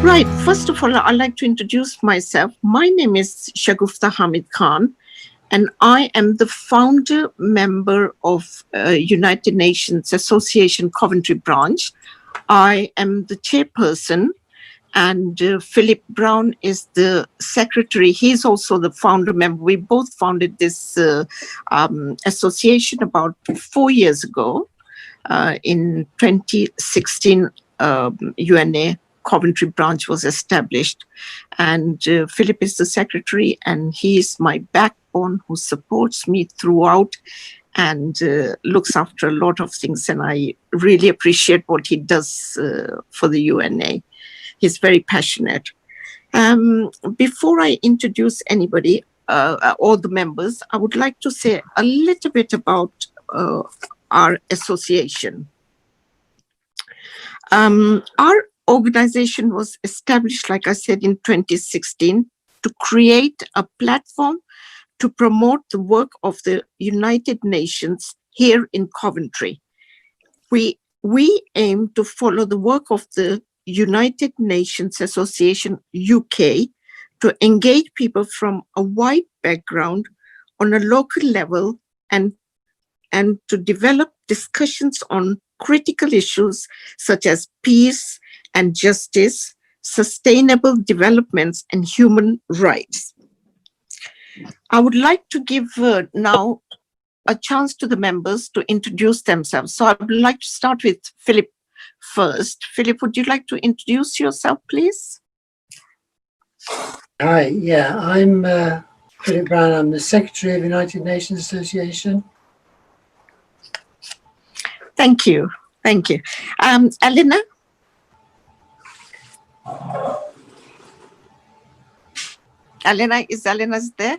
Right. First of all, I'd like to introduce myself. My name is Shagufta Hamid Khan, and I am the founder member of United Nations Association Coventry branch. I am the chairperson, and Philip Brown is the secretary. He's also the founder member. We both founded this association about 4 years ago. In 2016, UNA Coventry branch was established, and Philip is the secretary, and he is my backbone who supports me throughout and looks after a lot of things, and I really appreciate what he does for the UNA. He's very passionate. Before I introduce anybody, all the members, I would like to say a little bit about our association. Our organization was established, like I said, in 2016 to create a platform to promote the work of the United Nations here in Coventry. We aim to follow the work of the United Nations Association UK to engage people from a wide background on a local level and to develop discussions on critical issues such as peace and justice, sustainable developments, and human rights. I would like to give now a chance to the members to introduce themselves. So I would like to start with Philip first. Philip, would you like to introduce yourself, please? Hi, yeah, I'm Philip Brown. I'm the Secretary of the United Nations Association. Thank you. Thank you. Elena? Elena, is Elena there?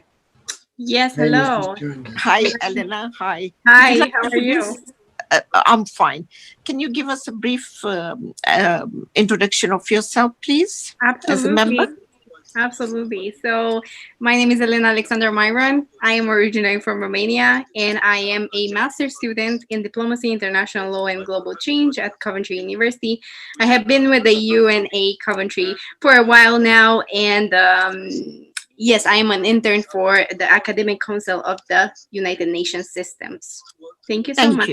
Yes, hello. Hi, Elena. Hi. Hi, how are you? I'm fine. Can you give us a brief introduction of yourself, please? Absolutely. As a member? Absolutely. So my name is Elena Alexander Myron. I am originally from Romania, and I am a master's student in Diplomacy, International Law, and Global Change at Coventry University. I have been with the UNA Coventry for a while now, and yes, I am an intern for the Academic Council of the United Nations Systems. Thank you so much.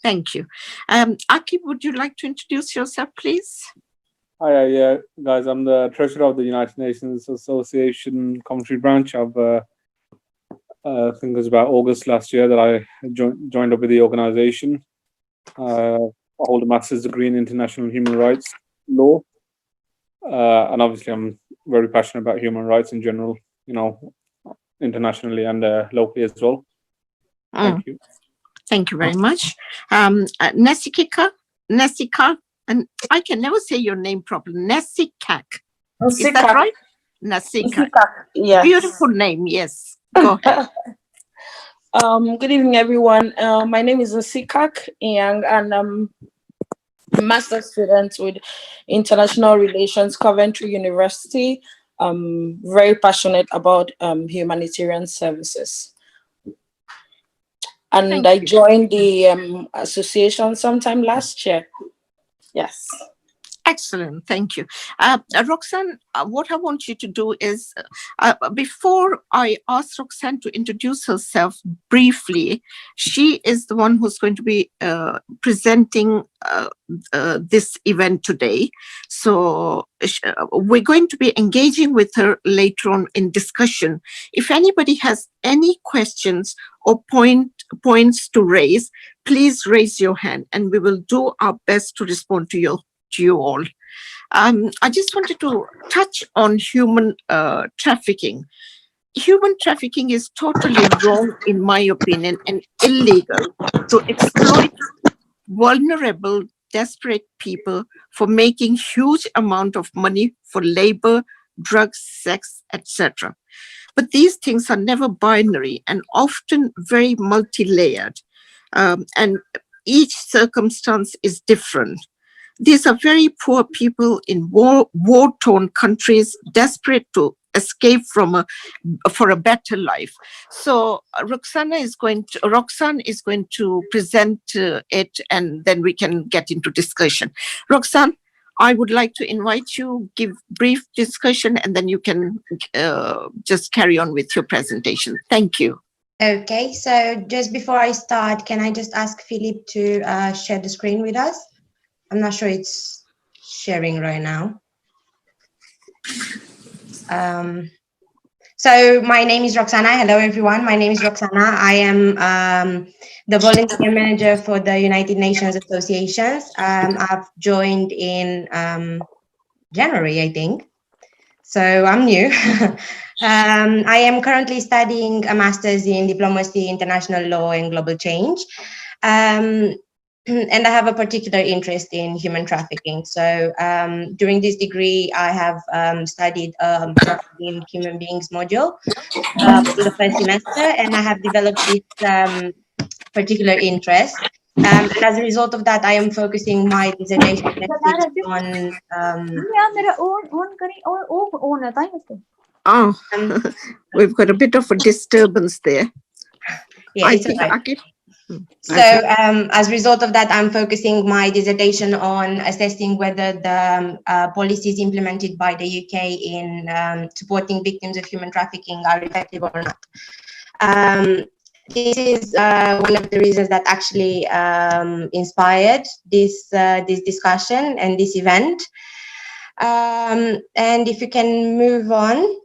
Thank you. Aki, would you like to introduce yourself, please? Hi, yeah, guys, I'm the treasurer of the United Nations Association Coventry branch. I think it was about August last year that I joined up with the organization. I hold a master's degree in international human rights law. And obviously I'm very passionate about human rights in general, you know, internationally and locally as well. Thank you. Thank you very much. Nesika, and I can never say your name properly. Nesikak. Is that right? Nesikak. Yes. Beautiful name, yes. Go ahead. Good evening, everyone. My name is Nesikak, and I'm a master's student with International Relations, Coventry University. I'm very passionate about humanitarian services. And I joined the association sometime last year. Yes. Excellent. Thank you. Roxanne, what I want you to do is, before I ask Roxanne to introduce herself briefly, she is the one who's going to be presenting this event today. So we're going to be engaging with her later on in discussion. If anybody has any questions or points to raise, please raise your hand and we will do our best to respond to you all. I just wanted to touch on human trafficking. Human trafficking is totally wrong, in my opinion, and illegal to exploit vulnerable, desperate people for making huge amount of money for labor, drugs, sex, etc. But these things are never binary and often very multi-layered, and each circumstance is different. These are very poor people in war-torn countries, desperate to escape for a better life. So Roxana is going to present it, and then we can get into discussion. Roxanne, I would like to invite you, give brief discussion, and then you can just carry on with your presentation. Thank you. Okay, so just before I start, can I just ask Philip to share the screen with us? I'm not sure it's sharing right now. So my name is Roxana. Hello, everyone. My name is Roxana. I am the volunteer manager for the United Nations Associations. I've joined in January, I think. So I'm new. I am currently studying a master's in diplomacy, international law, and global change. And I have a particular interest in human trafficking. So during this degree, I have studied trafficking in human beings module in the first semester, and I have developed this particular interest. And as a result of that, I am focusing my dissertation thesis on We've got a bit of a disturbance there. yeah, it's all right. So as a result of that, I'm focusing my dissertation on assessing whether the policies implemented by the UK in supporting victims of human trafficking are effective or not. This is one of the reasons that actually inspired this discussion and this event. And if you can move on.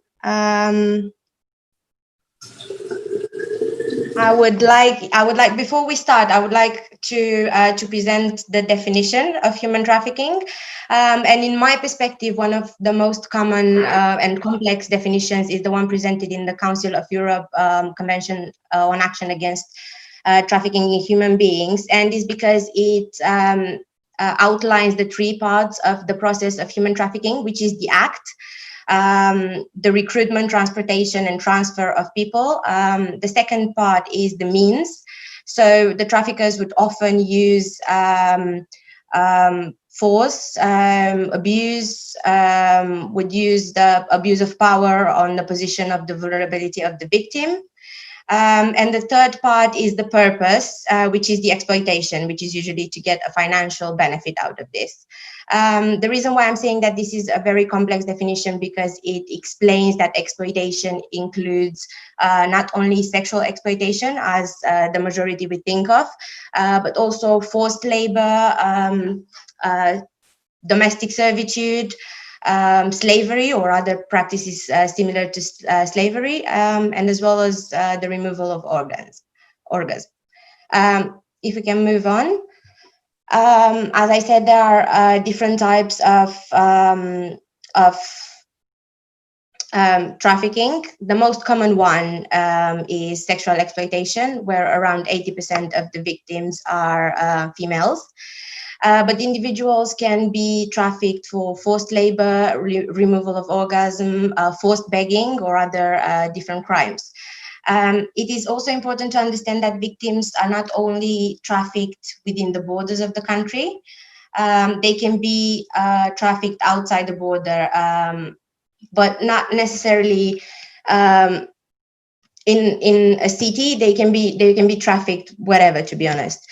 I would like before we start, I would like to present the definition of human trafficking, and in my perspective, one of the most common and complex definitions is the one presented in the Council of Europe Convention on Action Against Trafficking in Human Beings, and is because it outlines the three parts of the process of human trafficking, which is the act, the recruitment, transportation, and transfer of people. The second part is the means. So the traffickers would often use force, abuse, would use the abuse of power on the position of the vulnerability of the victim. And the third part is the purpose, which is the exploitation, which is usually to get a financial benefit out of this. The reason why I'm saying that this is a very complex definition because it explains that exploitation includes not only sexual exploitation, as the majority would think of, but also forced labor, domestic servitude, slavery or other practices similar to slavery, and as well as the removal of organs. If we can move on. As I said, there are different types of trafficking. The most common one is sexual exploitation, where around 80% of the victims are females. But individuals can be trafficked for forced labor, removal of orgasm, forced begging, or other different crimes. It is also important to understand that victims are not only trafficked within the borders of the country, they can be trafficked outside the border, but not necessarily in a city. They can be trafficked wherever, to be honest.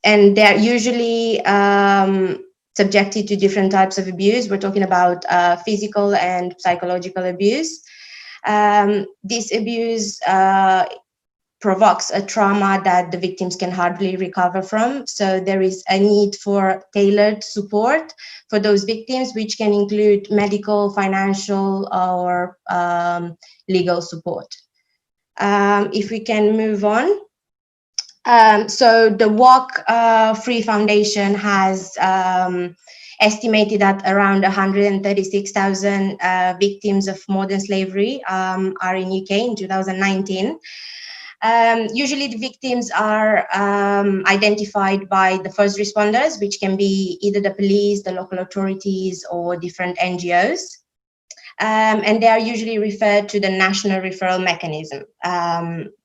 And they're usually subjected to different types of abuse. We're talking about physical and psychological abuse. This abuse provokes a trauma that the victims can hardly recover from. So there is a need for tailored support for those victims, which can include medical, financial, or legal support. If we can move on. So the Walk Free Foundation has estimated that around 136,000 victims of modern slavery are in UK in 2019. Usually the victims are identified by the first responders, which can be either the police, the local authorities, or different NGOs. And they are usually referred to the national referral mechanism.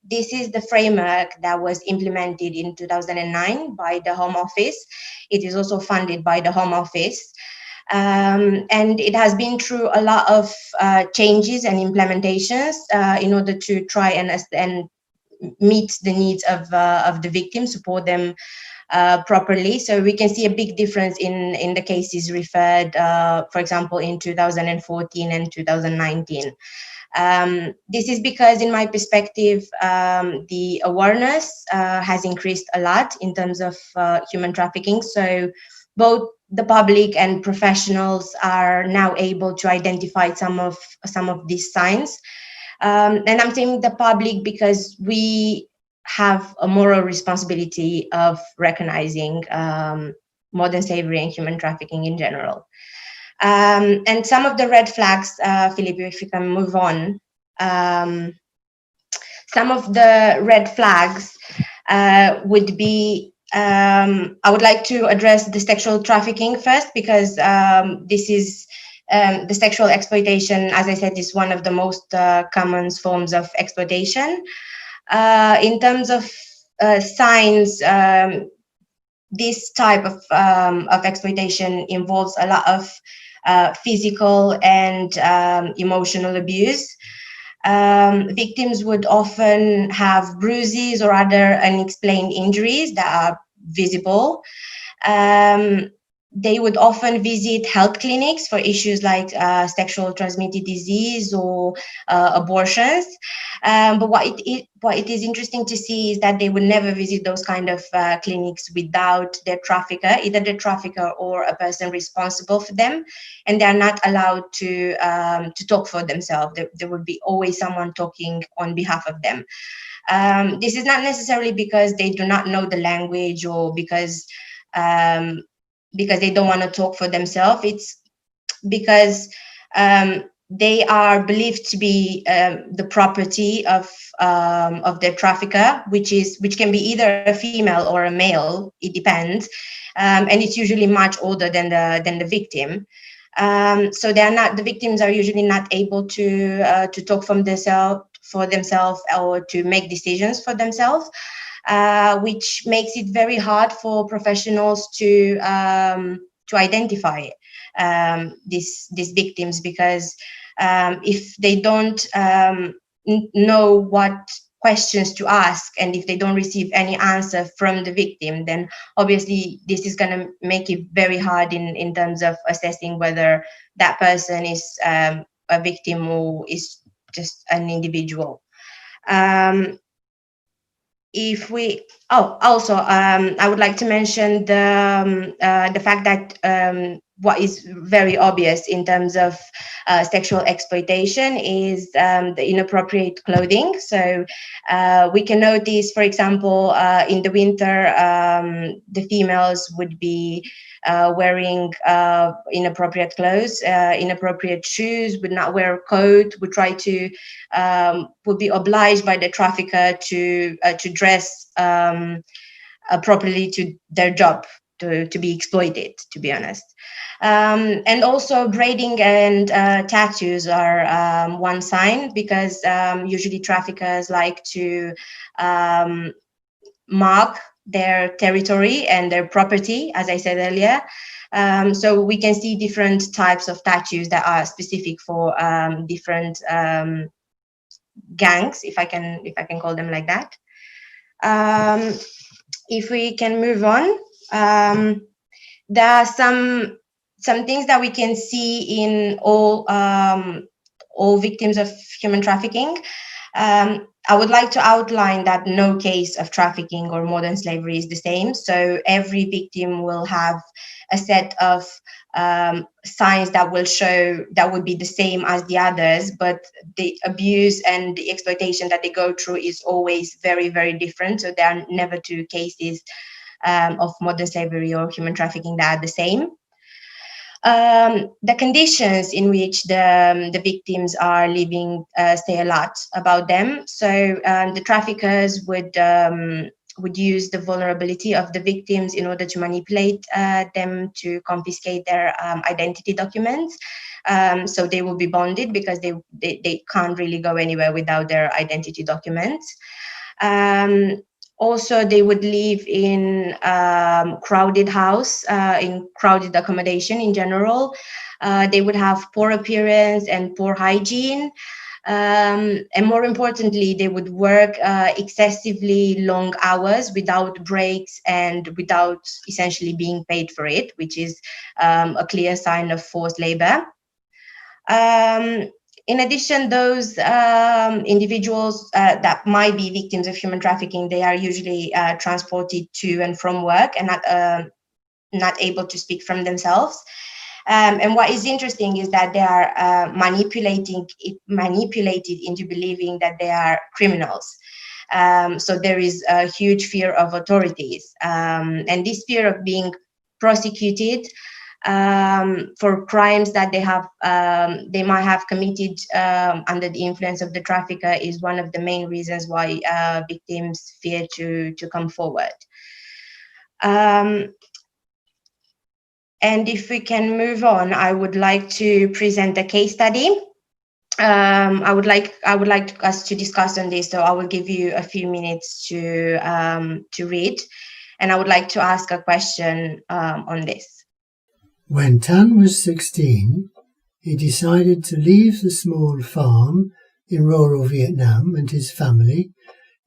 This is the framework that was implemented in 2009 by the Home Office. It is also funded by the Home Office. And it has been through a lot of changes and implementations in order to try and meet the needs of the victims, support them properly. So we can see a big difference in the cases referred, for example, in 2014 and 2019. This is because, in my perspective, the awareness has increased a lot in terms of human trafficking. So both the public and professionals are now able to identify some of these signs. And I'm saying the public because we have a moral responsibility of recognizing modern slavery and human trafficking in general. And some of the red flags, Philippe, if you can move on. Some of the red flags would be, I would like to address the sexual trafficking first, because this is the sexual exploitation, as I said, is one of the most common forms of exploitation. In terms of signs, this type of exploitation involves a lot of physical and emotional abuse. Victims would often have bruises or other unexplained injuries that are visible. They would often visit health clinics for issues like sexual transmitted disease or abortions. But what it is interesting to see is that they would never visit those kind of clinics without their trafficker, either the trafficker or a person responsible for them, and they are not allowed to talk for themselves. There would be always someone talking on behalf of them. This is not necessarily because they do not know the language or because they don't want to talk for themselves. It's because they are believed to be the property of their trafficker, which can be either a female or a male. It depends, and it's usually much older than the victim. So the victims are usually not able to talk for themselves or to make decisions for themselves. Which makes it very hard for professionals to identify these victims, because if they don't know what questions to ask, and if they don't receive any answer from the victim, then obviously this is going to make it very hard in terms of assessing whether that person is a victim or is just an individual. I would like to mention the fact that what is very obvious in terms of sexual exploitation is the inappropriate clothing. So we can notice, for example, in the winter, the females would be wearing inappropriate clothes, inappropriate shoes, would not wear a coat, would be obliged by the trafficker to dress properly to their job, to be exploited, to be honest. And also braiding and tattoos are one sign, because usually traffickers like to mark their territory and their property, as I said earlier. So we can see different types of tattoos that are specific for different gangs, if I can call them like that. If we can move on, there are some things that we can see in all victims of human trafficking. I would like to outline that no case of trafficking or modern slavery is the same. So every victim will have a set of signs that will show that would be the same as the others, but the abuse and the exploitation that they go through is always very, very different. So there are never two cases of modern slavery or human trafficking that are the same. The conditions in which the victims are living say a lot about them. So the traffickers would use the vulnerability of the victims in order to manipulate them to confiscate their identity documents. So they will be bonded because they can't really go anywhere without their identity documents. Also, they would live in crowded house, in crowded accommodation in general. They would have poor appearance and poor hygiene. And more importantly, they would work excessively long hours without breaks and without essentially being paid for it, which is a clear sign of forced labor. In addition, those individuals that might be victims of human trafficking, they are usually transported to and from work and not able to speak from themselves. And what is interesting is that they are manipulated into believing that they are criminals. So there is a huge fear of authorities, and this fear of being prosecuted for crimes that they might have committed under the influence of the trafficker is one of the main reasons why victims fear to come forward. And if we can move on, I would like to present a case study. I would like us to discuss on this, so I will give you a few minutes to read, and I would like to ask a question on this. When Tan was 16, he decided to leave the small farm in rural Vietnam and his family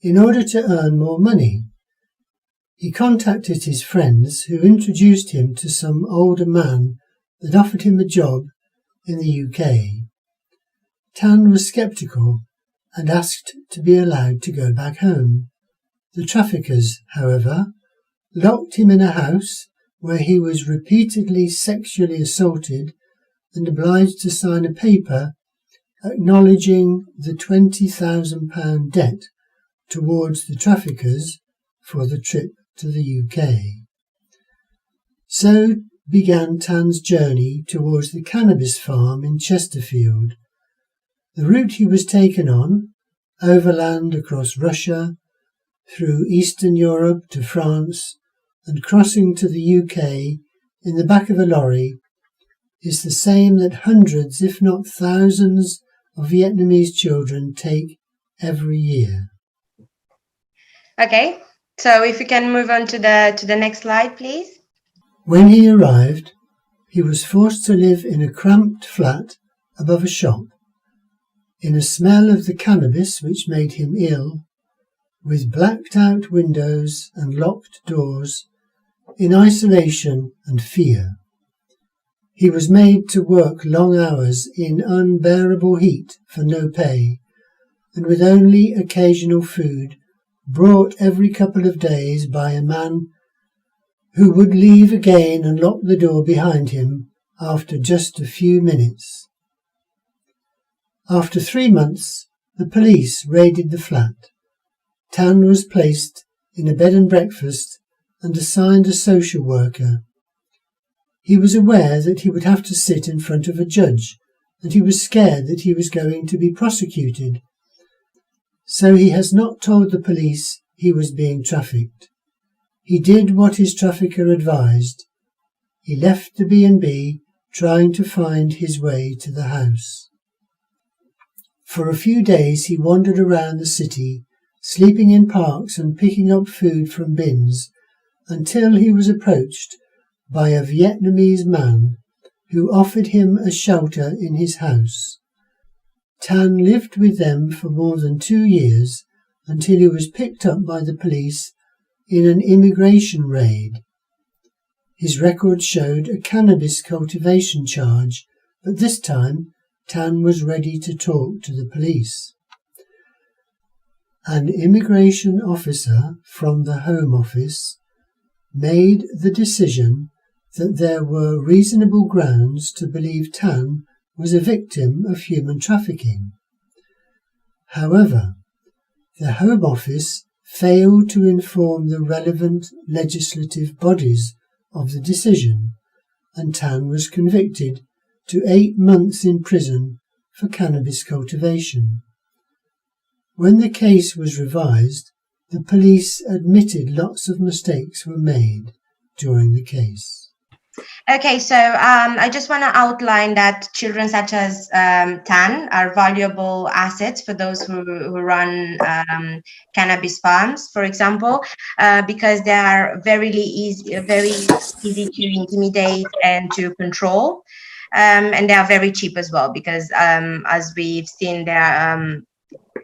in order to earn more money. He contacted his friends, who introduced him to some older man that offered him a job in the UK. Tan was sceptical and asked to be allowed to go back home. The traffickers, however, locked him in a house where he was repeatedly sexually assaulted and obliged to sign a paper acknowledging the £20,000 debt towards the traffickers for the trip to the UK. So began Tan's journey towards the cannabis farm in Chesterfield. The route he was taken on, overland across Russia, through Eastern Europe to France, and crossing to the UK in the back of a lorry, is the same that hundreds, if not thousands, of Vietnamese children take every year. Okay, so if we can move on to the next slide, please. When he arrived, he was forced to live in a cramped flat above a shop, in a smell of the cannabis which made him ill, with blacked-out windows and locked doors, in isolation and fear. He was made to work long hours in unbearable heat for no pay, and with only occasional food brought every couple of days by a man who would leave again and lock the door behind him after just a few minutes. After 3 months, the police raided the flat. Tan was placed in a bed and breakfast and assigned a social worker. He was aware that he would have to sit in front of a judge, and he was scared that he was going to be prosecuted. So he has not told the police he was being trafficked. He did what his trafficker advised. He left the B&B, trying to find his way to the house. For a few days he wandered around the city, sleeping in parks and picking up food from bins, until he was approached by a Vietnamese man who offered him a shelter in his house. Tan lived with them for more than 2 years until he was picked up by the police in an immigration raid. His record showed a cannabis cultivation charge, but this time Tan was ready to talk to the police. An immigration officer from the Home Office made the decision that there were reasonable grounds to believe Tan was a victim of human trafficking. However, the Home Office failed to inform the relevant legislative bodies of the decision, and Tan was convicted to 8 months in prison for cannabis cultivation. When the case was revised, the police admitted lots of mistakes were made during the case. Okay, so I just want to outline that children such as Tan are valuable assets for those who run cannabis farms, for example, because they are very easy to intimidate and to control. And they are very cheap as well, because as we've seen there,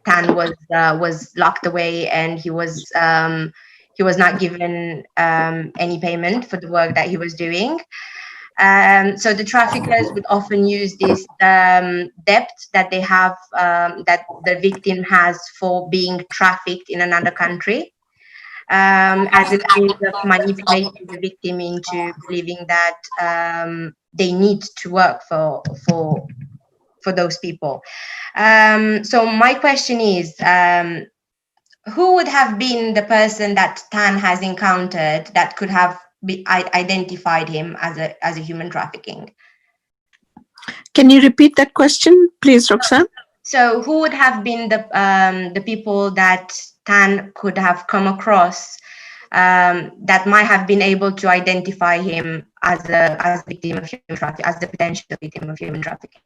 Tan was locked away, and he was not given any payment for the work that he was doing. So the traffickers would often use this debt that they have, that the victim has for being trafficked in another country, as a means of manipulating the victim into believing that they need to work for those people. So my question is, who would have been the person that Tan has encountered that could have identified him as a human trafficking? Can you repeat that question, please, Roxanne? So who would have been the people that Tan could have come across that might have been able to identify him as a victim of human trafficking, as the potential victim of human trafficking?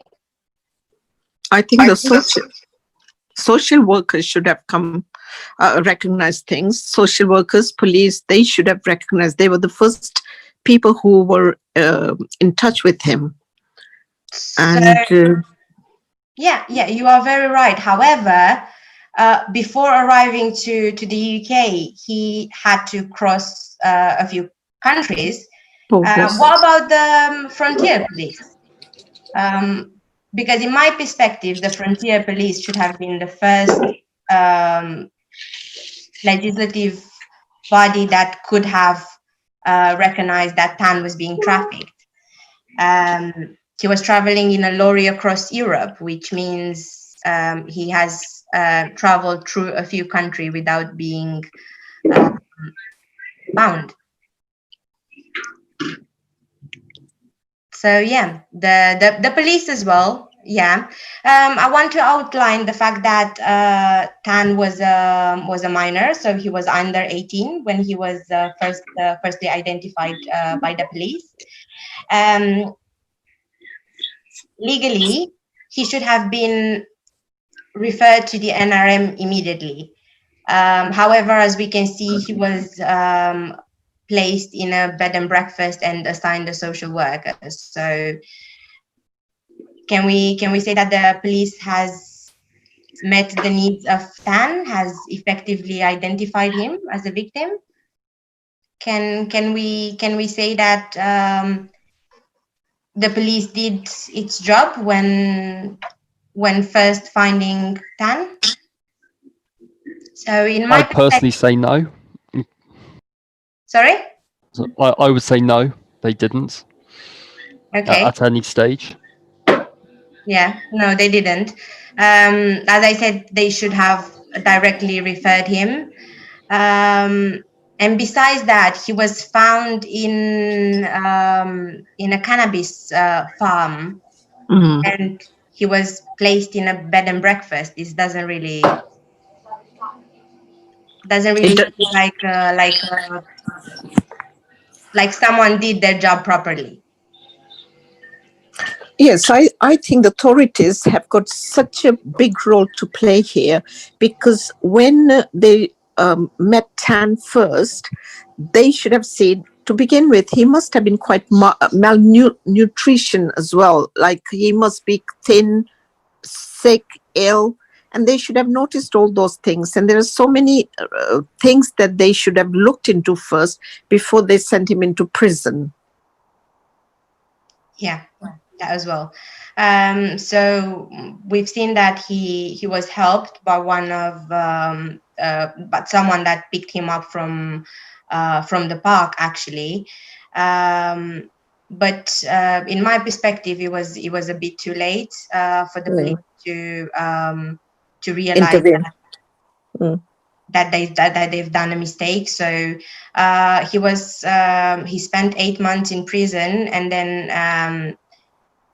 I think the social workers should have come, recognized things. Social workers, police, they should have recognized. They were the first people who were in touch with him. And yeah, you are very right. However, before arriving to the UK, he had to cross a few countries. What about the frontier police? Because in my perspective, the frontier police should have been the first legislative body that could have recognized that Tan was being trafficked. He was traveling in a lorry across Europe, which means he has traveled through a few countries without being found. So yeah, the police as well. Yeah, I want to outline the fact that Tan was a minor, so he was under 18 when he was firstly identified by the police. Legally, he should have been referred to the NRM immediately. However, as we can see, he was placed in a bed and breakfast and assigned a social worker. So can we say that the police has met the needs of Tan, has effectively identified him as a victim? Can we say that the police did its job when first finding Tan? So in my I personally say no. Sorry? So I would say no, they didn't. Okay. At any stage. Yeah, no, they didn't. As I said, they should have directly referred him. And besides that, he was found in a cannabis farm, and he was placed in a bed and breakfast. This doesn't really feel like someone did their job properly. Yes, I think the authorities have got such a big role to play here, because when they met Tan first, they should have said, to begin with, he must have been quite malnutrition as well. Like, he must be thin, sick, ill, and they should have noticed all those things. And there are so many things that they should have looked into first before they sent him into prison. Yeah, that as well. So we've seen that he was helped by but someone that picked him up from the park, actually. But in my perspective, it was a bit too late for the police to realize that they've done a mistake. So he spent 8 months in prison, and then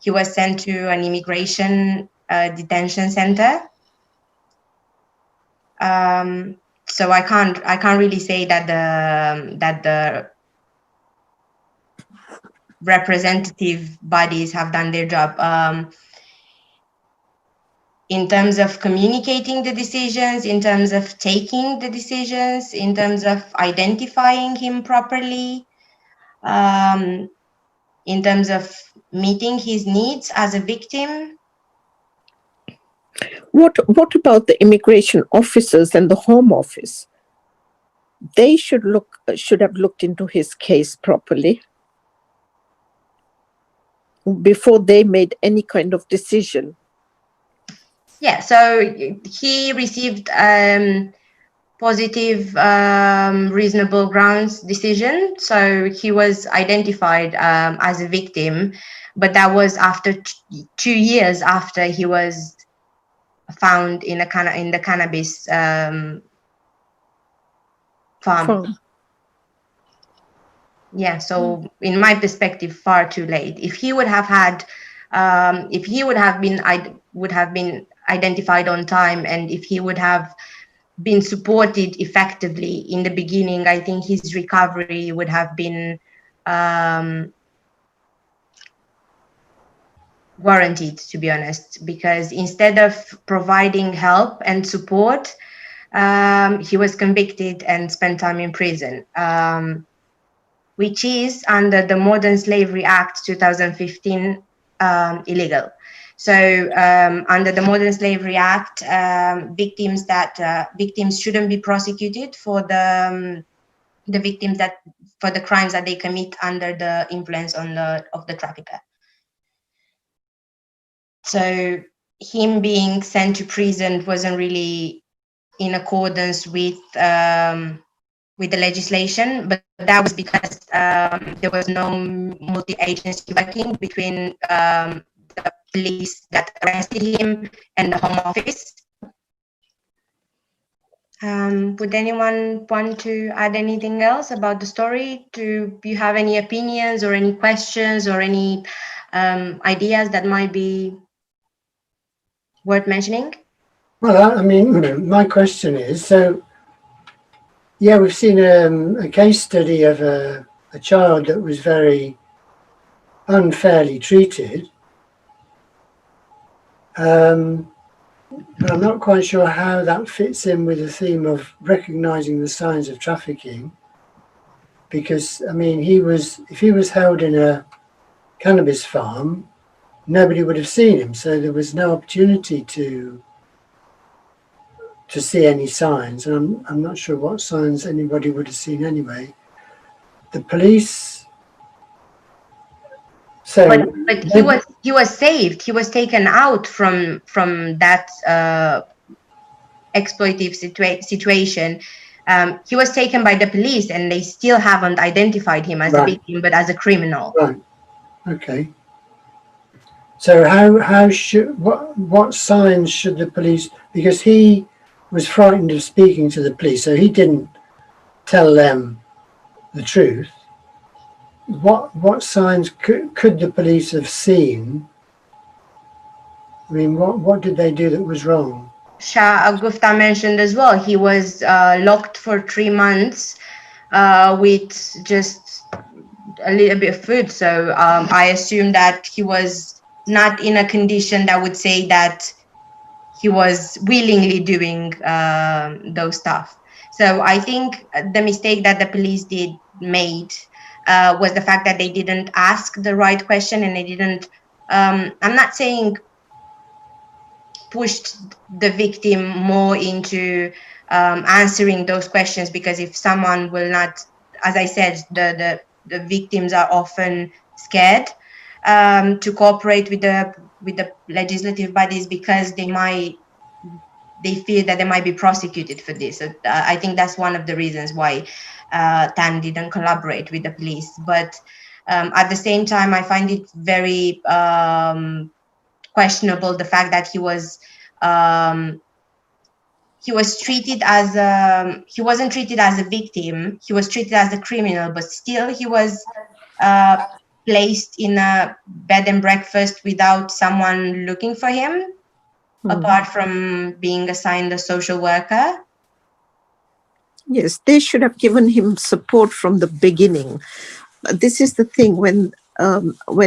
he was sent to an immigration detention center. So I can't really say that the representative bodies have done their job. In terms of communicating the decisions, in terms of taking the decisions, in terms of identifying him properly, in terms of meeting his needs as a victim. What about the immigration officers and the Home Office? They should have looked into his case properly before they made any kind of decision. Yeah, so he received positive reasonable grounds decision. So he was identified as a victim, but that was after 2 years after he was found in the cannabis farm. Yeah, so in my perspective, far too late. If he would have had, if he would have been identified on time, and if he would have been supported effectively in the beginning, I think his recovery would have been warranted, to be honest, because instead of providing help and support, he was convicted and spent time in prison, which is under the Modern Slavery Act 2015 illegal. So under the Modern Slavery Act, victims shouldn't be prosecuted for the crimes that they commit under the influence of the trafficker. So him being sent to prison wasn't really in accordance with the legislation, but that was because there was no multi-agency working between the police that arrested him and the Home Office. Would anyone want to add anything else about the story? Do you have any opinions or any questions or any ideas that might be worth mentioning? Well, I mean, my question is, so, yeah, we've seen a case study of a child that was very unfairly treated. But I'm not quite sure how that fits in with the theme of recognising the signs of trafficking. Because, I mean, if he was held in a cannabis farm, nobody would have seen him. So there was no opportunity to see any signs. And I'm not sure what signs anybody would have seen anyway. The police... So, but he was saved. He was taken out from that exploitative situation. He was taken by the police, and they still haven't identified him as a victim, but as a criminal. Right. Okay. So what signs should the police? Because he was frightened of speaking to the police, so he didn't tell them the truth. What signs could the police have seen? I mean, what did they do that was wrong? Shah Gupta mentioned as well, he was locked for 3 months with just a little bit of food. So I assume that he was not in a condition that would say that he was willingly doing those stuff. So I think the mistake that the police made was the fact that they didn't ask the right question, and they didn't, I'm not saying pushed the victim more into answering those questions, because if someone will not, as I said, the victims are often scared to cooperate with the legislative bodies, because they fear that they might be prosecuted for this. So, I think that's one of the reasons why Tan didn't collaborate with the police. But at the same time, I find it very questionable the fact that he was treated as he wasn't treated as a victim, he was treated as a criminal, but still he was placed in a bed and breakfast without someone looking for him, apart from being assigned a social worker. Yes, they should have given him support from the beginning. This is the thing, when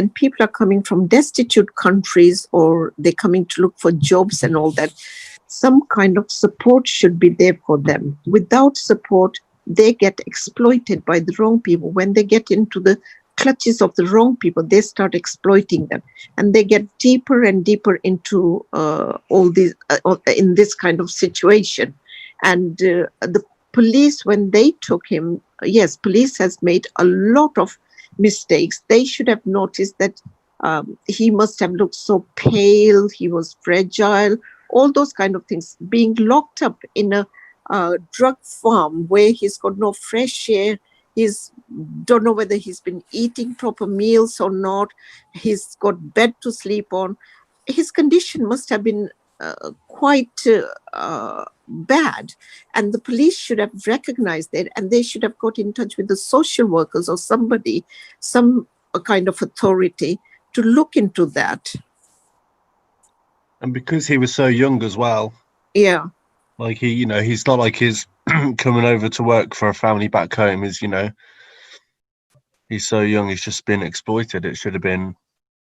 people are coming from destitute countries, or they're coming to look for jobs and all that, some kind of support should be there for them. Without support, they get exploited by the wrong people. When they get into the clutches of the wrong people, they start exploiting them, and they get deeper and deeper into all these in this kind of situation. And the police, when they took him, yes, police has made a lot of mistakes. They should have noticed that he must have looked so pale, he was fragile, all those kind of things. Being locked up in a drug farm where he's got no fresh air, he's don't know whether he's been eating proper meals or not, he's got bed to sleep on. His condition must have been quite bad, and the police should have recognized it, and they should have got in touch with the social workers or somebody, some kind of authority to look into that. And because he was so young as well, Yeah. like he, you know, he's not like he's coming over to work for a family back home. Is, you know, he's so young. He's just been exploited. It should have been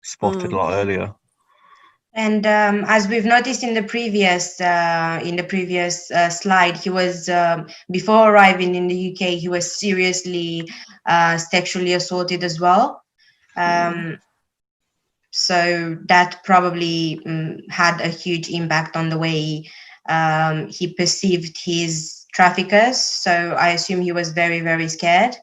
spotted a lot earlier. And as we've noticed in the previous slide, he was before arriving in the UK, he was seriously sexually assaulted as well. So that probably had a huge impact on the way he perceived his traffickers. So I assume he was very, very scared.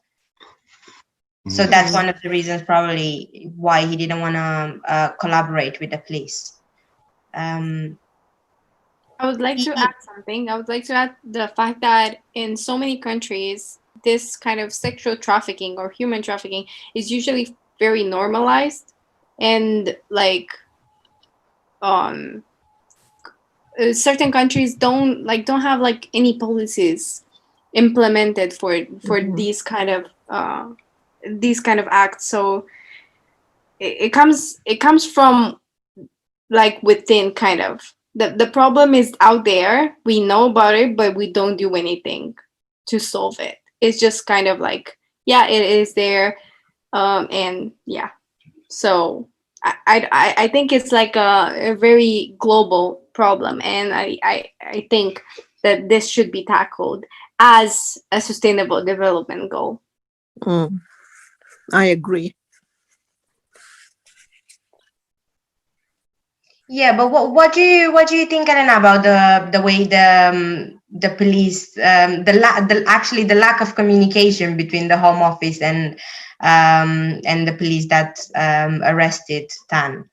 So that's one of the reasons probably why he didn't want to collaborate with the police. I would like to add something. I would like to add the fact that in so many countries, this kind of sexual trafficking or human trafficking is usually very normalized, and like certain countries don't have like any policies implemented for these kind of acts. So it comes from like within, kind of. The problem is out there. We know about it, but we don't do anything to solve it. It's just kind of like, yeah, it is there, and yeah. So I think it's like a very global problem, and I think that this should be tackled as a sustainable development goal. I agree. Yeah, but what do you think, Elena, about the way the police the lack of communication between the Home Office and the police that arrested Tan?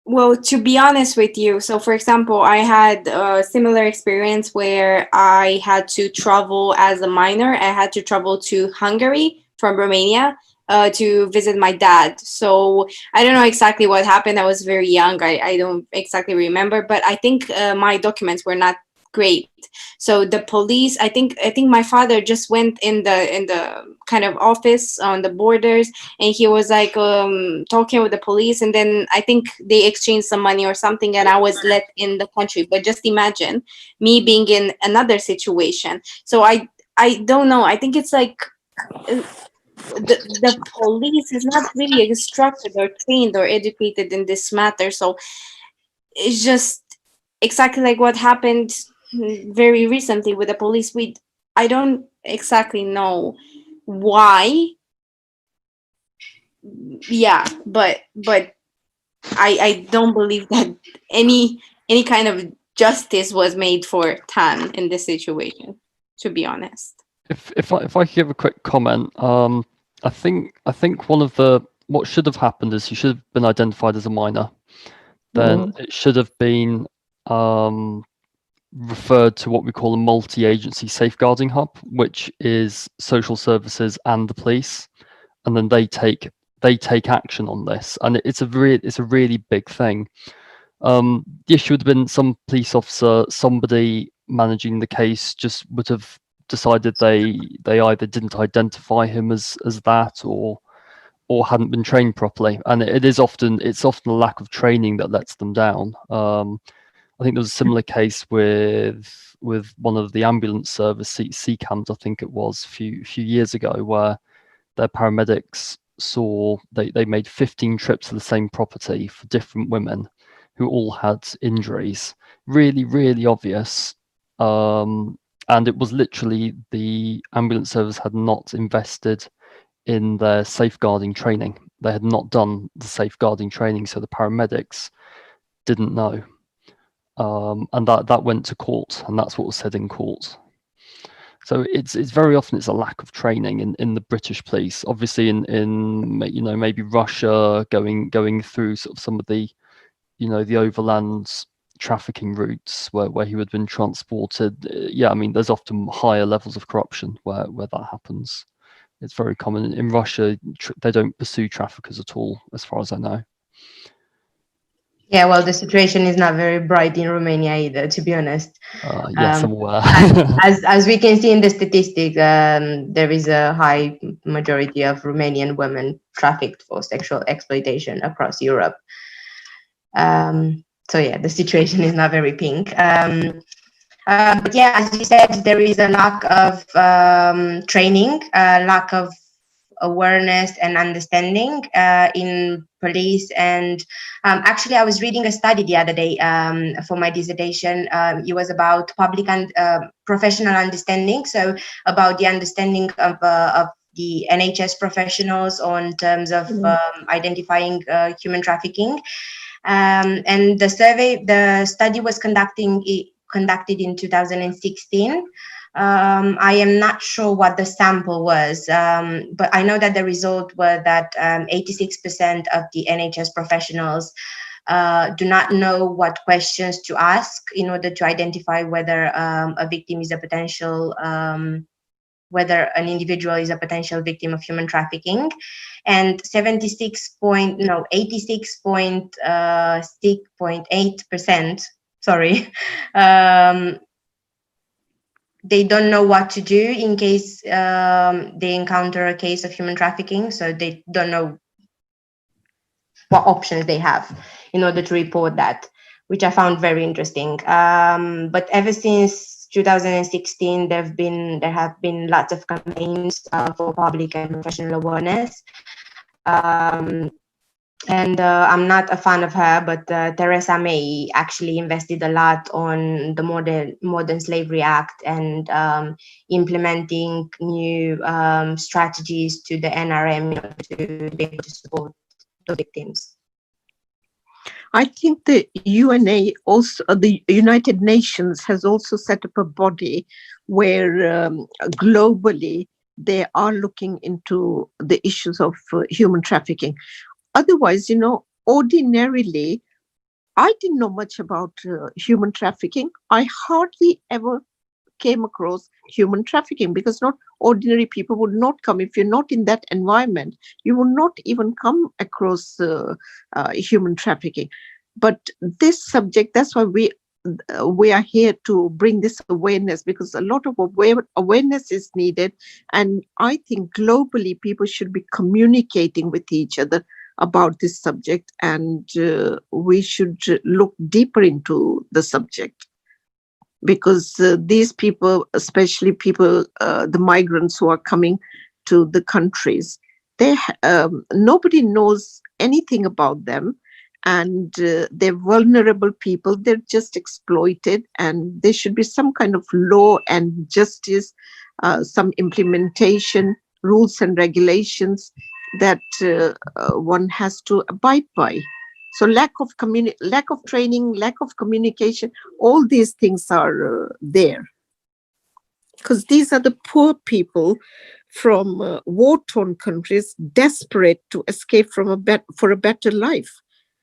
Well, to be honest with you, so for example, I had a similar experience where I had to travel as a minor. I had to travel to Hungary from Romania to visit my dad. So I don't know exactly what happened. I was very young. I don't exactly remember, but I think my documents were not great. So the police, I think my father just went in the kind of office on the borders, and he was like talking with the police, and then I think they exchanged some money or something, and I was let in the country. But just imagine me being in another situation. So I don't know. I think it's like the police is not really instructed or trained or educated in this matter. So it's just exactly like what happened very recently with the police. I don't exactly know why. Yeah, but I don't believe that any kind of justice was made for Tan in this situation, to be honest. If I could give a quick comment, I think one of what should have happened is he should have been identified as a minor. Then it should have been referred to what we call a multi-agency safeguarding hub, which is social services and the police, and then they take action on this, and it's a really big thing. The issue would have been some police officer, somebody managing the case, just would have decided they either didn't identify him as that or hadn't been trained properly, and it's often a lack of training that lets them down. I think there was a similar case with one of the ambulance service CCAMs, I think it was a few years ago, where their paramedics saw they made 15 trips to the same property for different women who all had injuries, really obvious, And it was literally the ambulance service had not invested in their safeguarding training. They had not done the safeguarding training, so the paramedics didn't know. And that went to court, and that's what was said in court. So it's very often it's a lack of training in the British police. Obviously, in maybe Russia, going through sort of some of the the overland trafficking routes where he would have been transported. Yeah, I mean, there's often higher levels of corruption where that happens. It's very common in Russia. They don't pursue traffickers at all, as far as I know. Yeah, well, the situation is not very bright in Romania either, to be honest. Yes, I'm aware. as we can see in the statistics, there is a high majority of Romanian women trafficked for sexual exploitation across Europe. So yeah, the situation is not very pink. But yeah, as you said, there is a lack of training, lack of awareness and understanding in police. And actually, I was reading a study the other day for my dissertation. It was about public and professional understanding, so about the understanding of the NHS professionals on terms of identifying human trafficking. And the study was conducted in 2016. I am not sure what the sample was, but I know that the result was that 86% of the NHS professionals do not know what questions to ask in order to identify whether a victim is a potential, whether an individual is a potential victim of human trafficking, and 86.8%, sorry, they don't know what to do in case they encounter a case of human trafficking. So they don't know what options they have in order to report that, which I found very interesting. But ever since 2016, there have been lots of campaigns for public and professional awareness. And I'm not a fan of her, but Theresa May actually invested a lot on the Modern Slavery Act and implementing new strategies to the NRM in order to be able to support the victims. I think the UNA also, the United Nations has also set up a body where globally they are looking into the issues of human trafficking. Otherwise, ordinarily, I didn't know much about human trafficking. I hardly ever came across human trafficking because not ordinary people would not come. If you're not in that environment, you will not even come across human trafficking. But this subject, that's why we are here to bring this awareness, because a lot of awareness is needed. And I think globally people should be communicating with each other about this subject, and we should look deeper into the subject, because these people, especially people, the migrants who are coming to the countries, nobody knows anything about them, and they're vulnerable people. They're just exploited, and there should be some kind of law and justice, some implementation, rules and regulations that one has to abide by. So lack of training, lack of communication, all these things are there. Because these are the poor people from war-torn countries, desperate to escape from for a better life.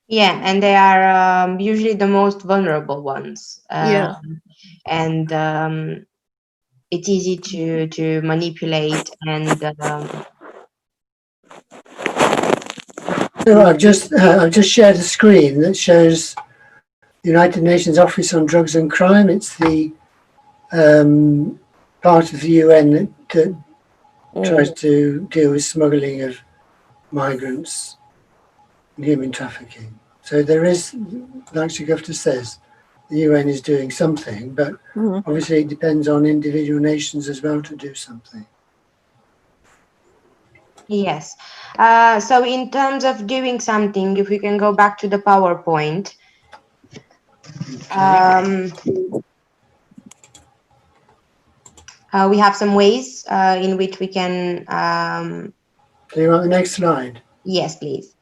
Yeah, and they are usually the most vulnerable ones. Yeah. And it's easy to manipulate and. So I've just shared a screen that shows the United Nations Office on Drugs and Crime. It's the part of the UN that tries to deal with smuggling of migrants and human trafficking. So there is, like Shagufta says, the UN is doing something, but obviously it depends on individual nations as well to do something. Yes. So in terms of doing something, if we can go back to the PowerPoint. We have some ways in which we can. Do you want the next slide? Yes, please.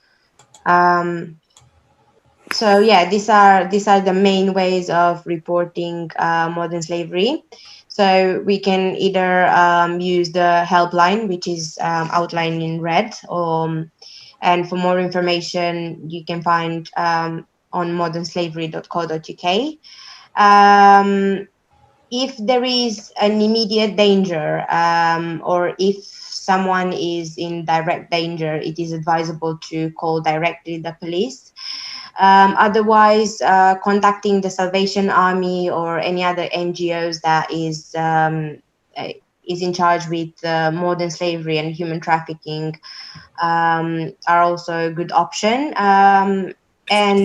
So yeah, these are the main ways of reporting modern slavery. So we can either use the helpline, which is outlined in red, and for more information, you can find on modernslavery.co.uk. If there is an immediate danger, or if someone is in direct danger, it is advisable to call directly the police. Otherwise, contacting the Salvation Army or any other NGOs that is in charge with modern slavery and human trafficking are also a good option. And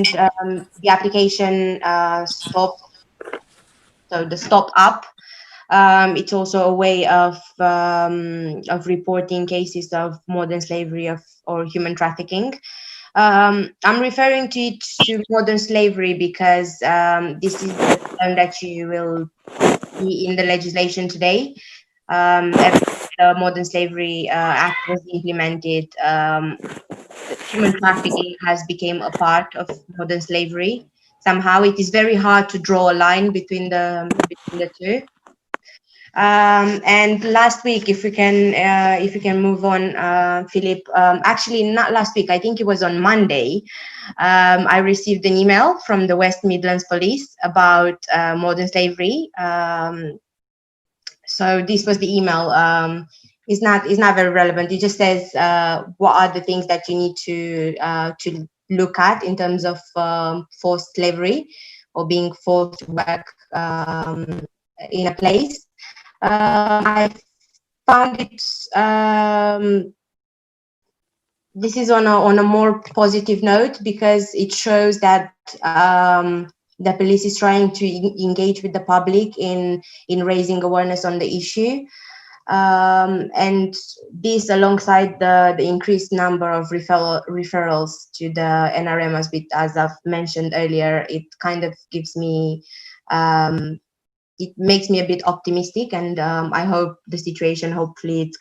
the application Stop, so the Stop app. It's also a way of reporting cases of modern slavery or human trafficking. I'm referring to it to modern slavery because this is the term that you will see in the legislation today. Ever since the Modern Slavery Act was implemented, human trafficking has become a part of modern slavery. Somehow, it is very hard to draw a line between the two. And last week, if we can move on, Philip. Actually, not last week. I think it was on Monday. I received an email from the West Midlands Police about modern slavery. So this was the email. It's not very relevant. It just says what are the things that you need to look at in terms of forced slavery or being forced to work in a place. I found it. This is on a more positive note because it shows that the police is trying to engage with the public in raising awareness on the issue, and this alongside the increased number of referrals to the NRM, as I've mentioned earlier, it kind of gives me. It makes me a bit optimistic, and I hope the situation. Hopefully, it's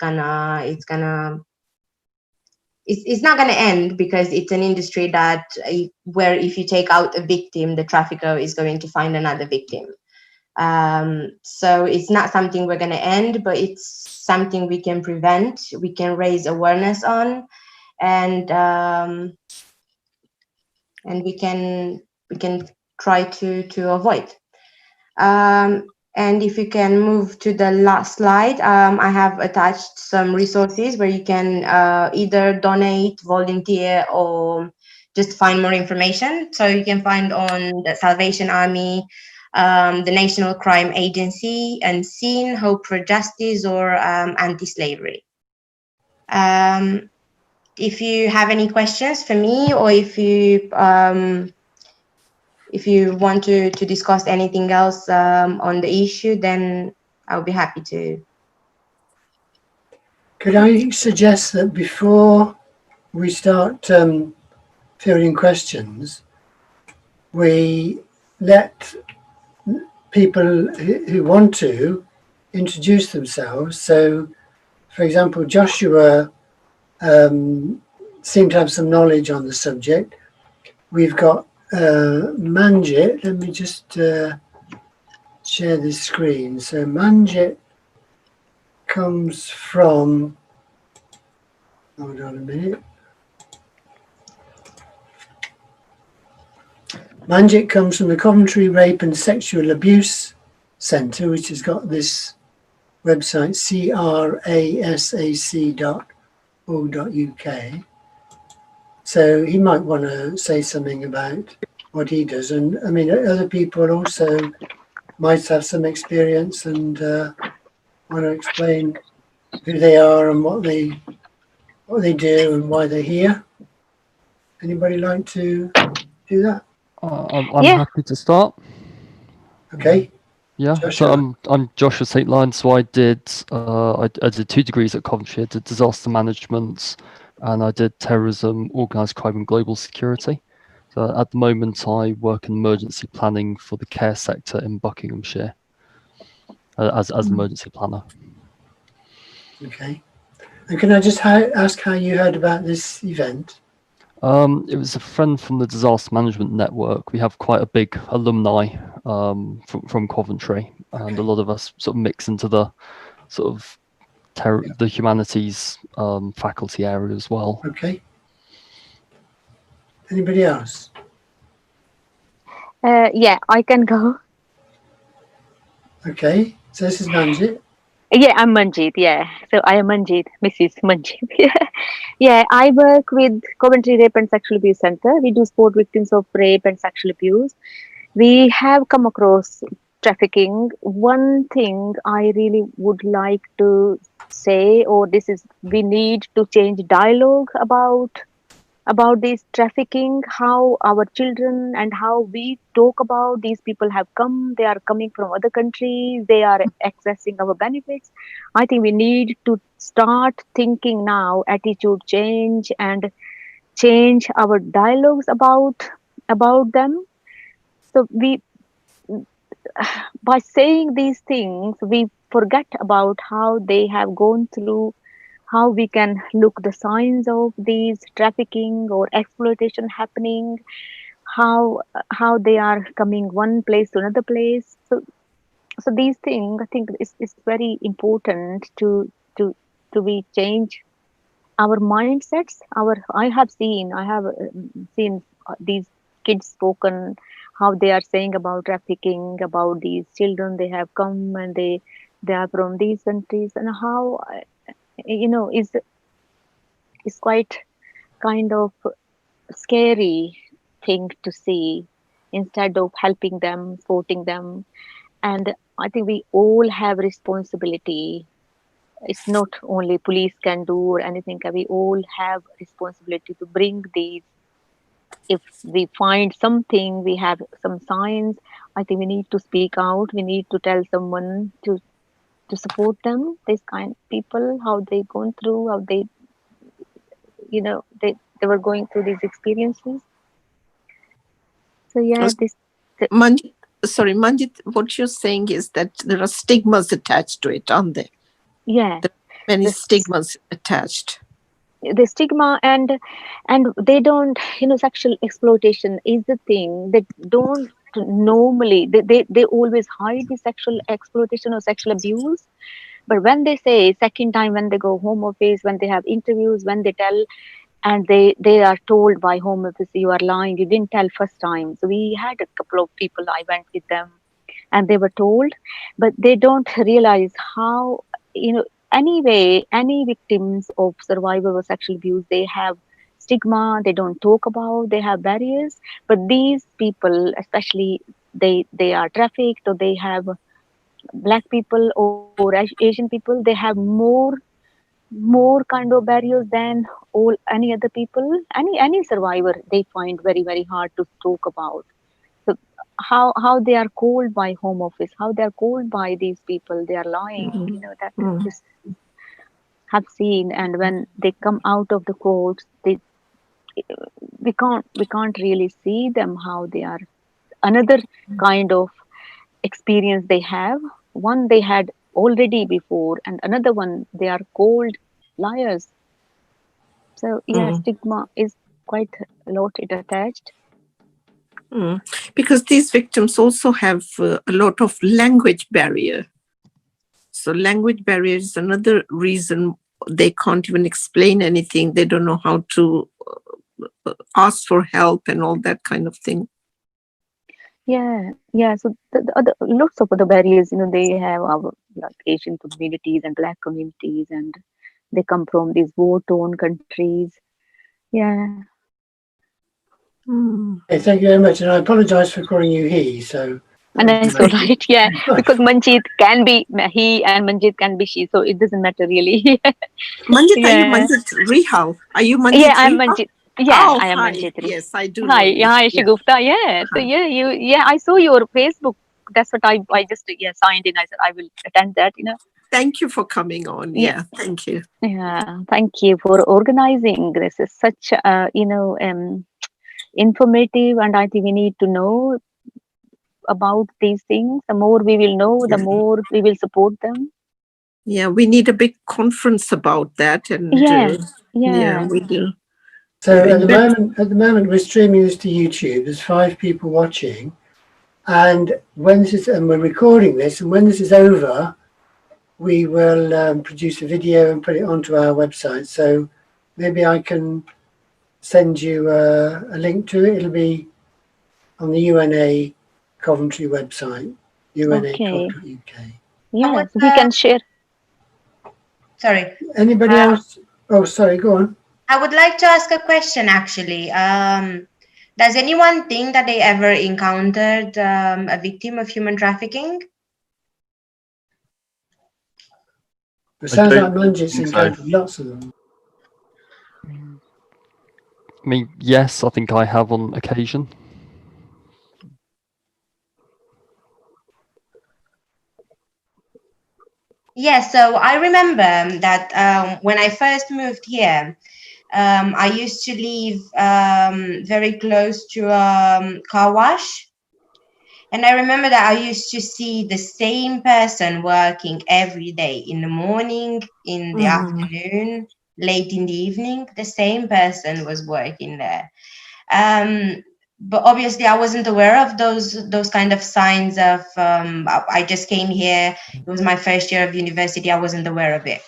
not gonna end because it's an industry that where if you take out a victim, the trafficker is going to find another victim. So it's not something we're gonna end, but it's something we can prevent. We can raise awareness on, and we can try to avoid. And if you can move to the last slide, I have attached some resources where you can either donate, volunteer, or just find more information. So you can find on the Salvation Army, the National Crime Agency, Unseen, Hope for Justice, or Anti-Slavery. If you have any questions for me, or if you want to discuss anything else on the issue, then I'll be happy to. Could I suggest that before we start fielding questions, we let people who want to introduce themselves? So, for example, Joshua seemed to have some knowledge on the subject. We've got Manjit. Let me just share this screen. So Manjit comes from, hold on a minute. Manjit comes from the Coventry Rape and Sexual Abuse Centre, which has got this website, crasac.org.uk. So he might want to say something about what he does. And I mean, other people also might have some experience and want to explain who they are and what they do and why they're here. Anybody like to do that? I'm happy to start. Okay. Yeah. Joshua. So I'm Joshua St. Line. So I did 2 degrees at Coventry. I did disaster management, and I did terrorism, organised crime, and global security. So at the moment, I work in emergency planning for the care sector in Buckinghamshire. as an emergency planner. Okay. And can I just ask how you heard about this event? It was a friend from the Disaster Management Network. We have quite a big alumni from Coventry, and a lot of us sort of mix into the sort of the humanities faculty area as well. Okay. Anybody else? Yeah, I can go. Okay. So this is Manjit. Yeah, I'm Manjeet. Yeah, so I am Manjeet, Mrs. Manjeet. Yeah, I work with Coventry Rape and Sexual Abuse Center. We do support victims of rape and sexual abuse. We have come across trafficking. One thing I really would like to say, or this is, we need to change dialogue about this trafficking, how our children and how we talk about these people have come, they are coming from other countries, they are accessing our benefits. I think we need to start thinking now, attitude change, and change our dialogues about them. So we, by saying these things, we forget about how they have gone through, how we can look the signs of these trafficking or exploitation happening, how they are coming one place to another place. So these things, I think, is very important to we change our mindsets. I have seen these kids spoken, how they are saying about trafficking, about these children, they have come and they are from these countries, and how is quite kind of scary thing to see, instead of helping them, supporting them. And I think we all have responsibility. It's not only police can do or anything. We all have responsibility to bring these. If we find something, we have some signs, I think we need to speak out. We need to tell someone to support them, this kind of people, how they gone through, how they they were going through these experiences. So yeah, Manjit, sorry, Manjit, what you're saying is that there are stigmas attached to it, aren't there? Yeah, there are many stigmas attached. The stigma, and they don't, sexual exploitation is the thing that don't normally, they always hide the sexual exploitation or sexual abuse. But when they say second time, when they go home office, when they have interviews, when they tell, and they are told by home office, you are lying, you didn't tell first time. So we had a couple of people, I went with them, and they were told, but they don't realize how, anyway, any victims of survivor of sexual abuse, they have stigma, they don't talk about, they have barriers. But these people, especially, they are trafficked, or they have black people or Asian people, they have more kind of barriers than all any other people. Any survivor, they find very, very hard to talk about. So how they are called by home office, how they are called by these people, they are lying, that just have seen. And when they come out of the courts, we can't really see them, how they are another kind of experience they have. One they had already before, and another one, they are called liars. So yeah, stigma is quite a lot it attached. Because these victims also have a lot of language barrier. So language barrier is another reason they can't even explain anything. They don't know how to ask for help and all that kind of thing. Yeah. So the other, lots of other barriers, they have our like Asian communities and black communities, and they come from these war-torn countries. Yeah. Hey, thank you very much, and I apologise for calling you he. So. And that's all right, yeah, because Manjit can be he and Manjit can be she, so it doesn't matter really. Manjit, are you Manjit Rihal? Are you Manjit? Yeah, I'm Manjit. Yeah, I am hi. Manjit. Yes, I do. Hi, Shagufta. Yeah. So yeah, I saw your Facebook. That's what I just signed in. I said I will attend that. Thank you for coming on. Yeah, thank you. Yeah, thank you for organizing. This is such informative, and I think we need to know about these things, the more we will know, the more we will support them. Yeah, we need a big conference about that, and Yeah. we do. So at the moment, we're streaming this to YouTube. There's 5 people watching, and and we're recording this, and when this is over, we will produce a video and put it onto our website. So maybe I can send you a link to it. It'll be on the UNA Coventry website, UNA.uk. Yes, we can share. Sorry. Anybody else? Oh, sorry, go on. I would like to ask a question, actually. Does anyone think that they ever encountered a victim of human trafficking? It sounds don't like Manjit's think so. encountered lots of them. I mean, yes, I think I have on occasion. Yeah, so I remember that when I first moved here, I used to live very close to a car wash. And I remember that I used to see the same person working every day, in the morning, in the afternoon, late in the evening. The same person was working there. But obviously I wasn't aware of those kind of signs of, I just came here. It was my first year of university. I wasn't aware of it.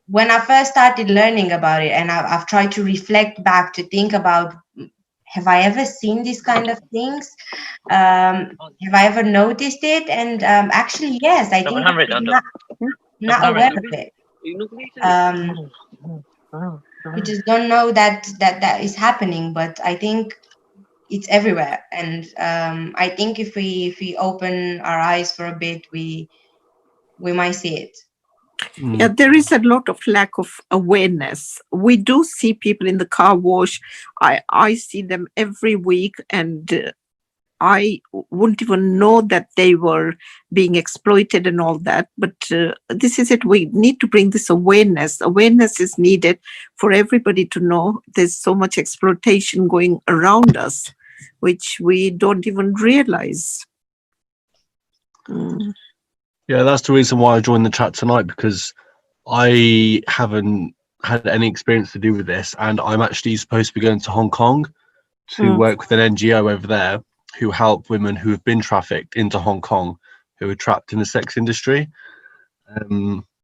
When I first started learning about it, and I've tried to reflect back to think about, have I ever seen these kind of things? Have I ever noticed it? And actually, yes, I think I'm not aware of it. We just don't know that is happening, but I think it's everywhere. And I think if we open our eyes for a bit, we might see it. Yeah, there is a lot of lack of awareness. We do see people in the car wash. I see them every week, and I wouldn't even know that they were being exploited and all that. But this is it. We need to bring this awareness. Awareness is needed for everybody to know there's so much exploitation going around us, which we don't even realize. Yeah, that's the reason why I joined the chat tonight, because I haven't had any experience to do with this, and I'm actually supposed to be going to Hong Kong to work with an NGO over there who help women who have been trafficked into Hong Kong, who are trapped in the sex industry.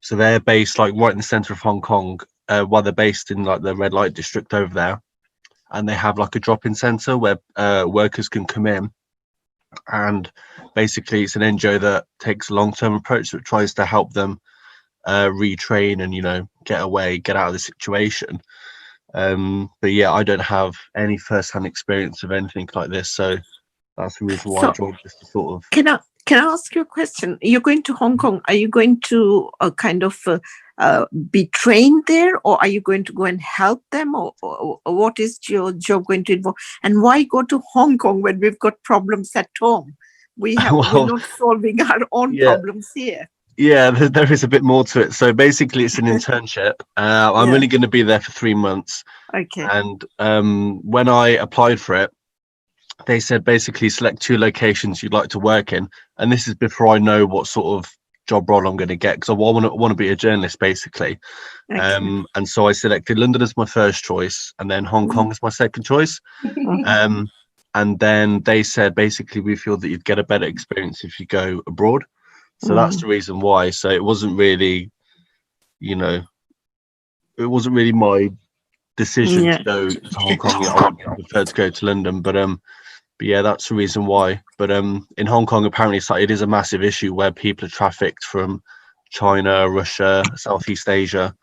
So they're based like right in the center of Hong Kong, while they're based in like the red light district over there, and they have like a drop-in center where workers can come in. And basically it's an NGO that takes a long-term approach that tries to help them retrain and, you know, get out of the situation. But yeah, I don't have any first-hand experience of anything like this, so that's the reason why I joined, just to sort of. Can I ask you a question? You're going to Hong Kong. Are you going to kind of be trained there, or are you going to go and help them, or what is your job going to involve? And why go to Hong Kong when we've got problems at home? We're not solving our own problems here. Yeah, there is a bit more to it. So basically, it's an internship. I'm only going to be there for 3 months. Okay. And when I applied for it, they said basically select 2 locations you'd like to work in, and this is before I know what sort of job role I'm going to get, because I want to be a journalist basically. And so I selected London as my first choice, and then Hong Kong as my second choice. And then they said basically we feel that you'd get a better experience if you go abroad. So that's the reason why. So it wasn't really, you know, it wasn't really my decision to go to Hong Kong. I would prefer to go to London, but yeah, that's the reason why. But in Hong Kong, apparently it is a massive issue where people are trafficked from China, Russia, Southeast Asia,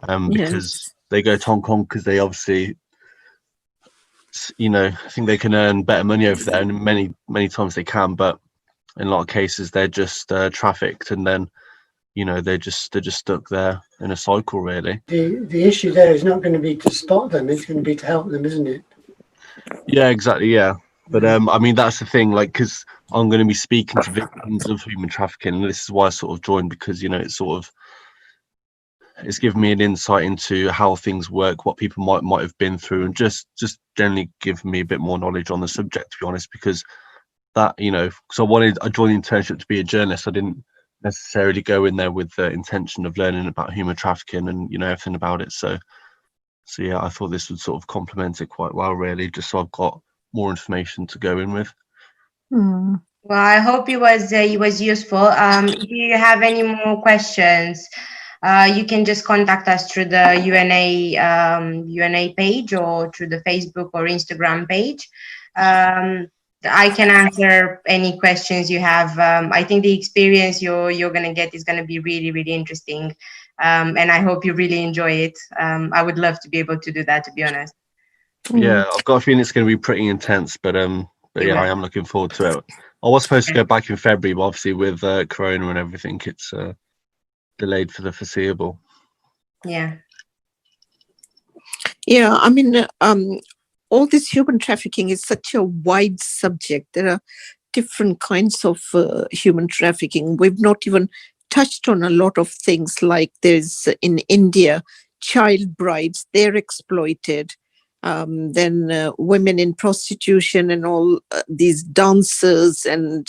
because they go to Hong Kong because they obviously, you know, I think they can earn better money over there, and many times they can, but in a lot of cases they're just trafficked, and then, you know, they're just stuck there in a cycle, really. The issue there is not going to be to spot them, it's going to be to help them, isn't it? Yeah, exactly. Yeah, but I mean, that's the thing, like, because I'm going to be speaking to victims of human trafficking, and this is why I sort of joined, because, you know, it's given me an insight into how things work, what people might have been through, and just generally give me a bit more knowledge on the subject, to be honest, because that, you know, because I joined the internship to be a journalist. I didn't necessarily go in there with the intention of learning about human trafficking and, you know, everything about it. So yeah, I thought this would sort of complement it quite well, really, just so I've got more information to go in with. Mm. Well, I hope it was useful. If you have any more questions, you can just contact us through the UNA page or through the Facebook or Instagram page. I can answer any questions you have. I think the experience you're gonna get is gonna be really, really interesting, and I hope you really enjoy it. I would love to be able to do that, to be honest. Yeah, I've got a feeling it's going to be pretty intense, but yeah, I am looking forward to it. I was supposed to go back in February, but obviously with Corona and everything, it's delayed for the foreseeable. Yeah. Yeah, I mean, all this human trafficking is such a wide subject. There are different kinds of human trafficking. We've not even touched on a lot of things, like there's in India, child brides, they're exploited. Then women in prostitution and all these dancers, and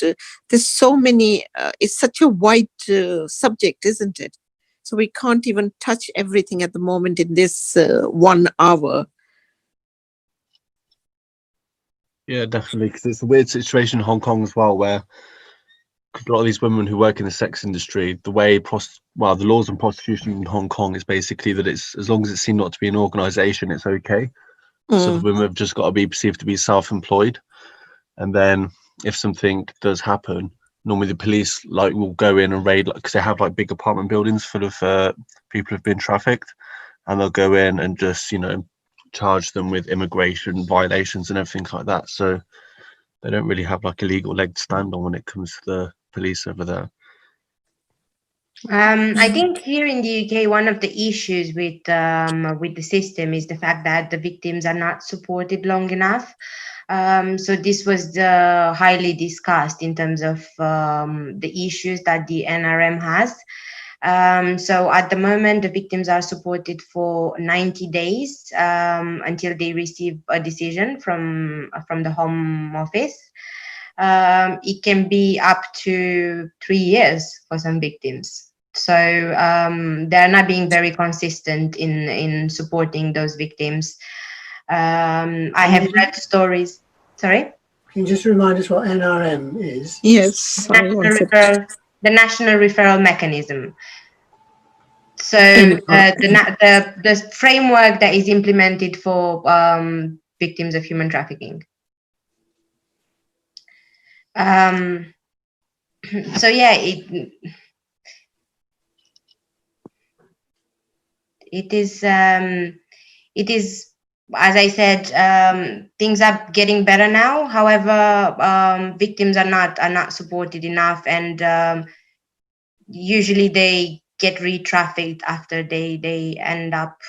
there's so many, it's such a wide subject, isn't it? So we can't even touch everything at the moment in this 1 hour. Yeah, definitely, because it's a weird situation in Hong Kong as well, where a lot of these women who work in the sex industry, the way the laws on prostitution in Hong Kong is basically that it's, as long as it's seen not to be an organisation, it's okay. So the women have just got to be perceived to be self-employed, and then if something does happen, normally the police will go in and raid, because they have big apartment buildings full of people who've been trafficked, and they'll go in and just, you know, charge them with immigration violations and everything like that. So they don't really have a legal leg to stand on when it comes to the police over there. I think here in the UK, one of the issues with the system is the fact that the victims are not supported long enough. So this was highly discussed in terms of the issues that the NRM has. So at the moment, the victims are supported for 90 days until they receive a decision from the Home Office. It can be up to 3 years for some victims. So they're not being very consistent in supporting those victims. I have read stories. Sorry? Can you just remind us what NRM is? Yes. The National Referral Mechanism. So the framework that is implemented for victims of human trafficking. So yeah, it is, as I said, things are getting better now. However, victims are not supported enough, and usually they get re-trafficked after they end up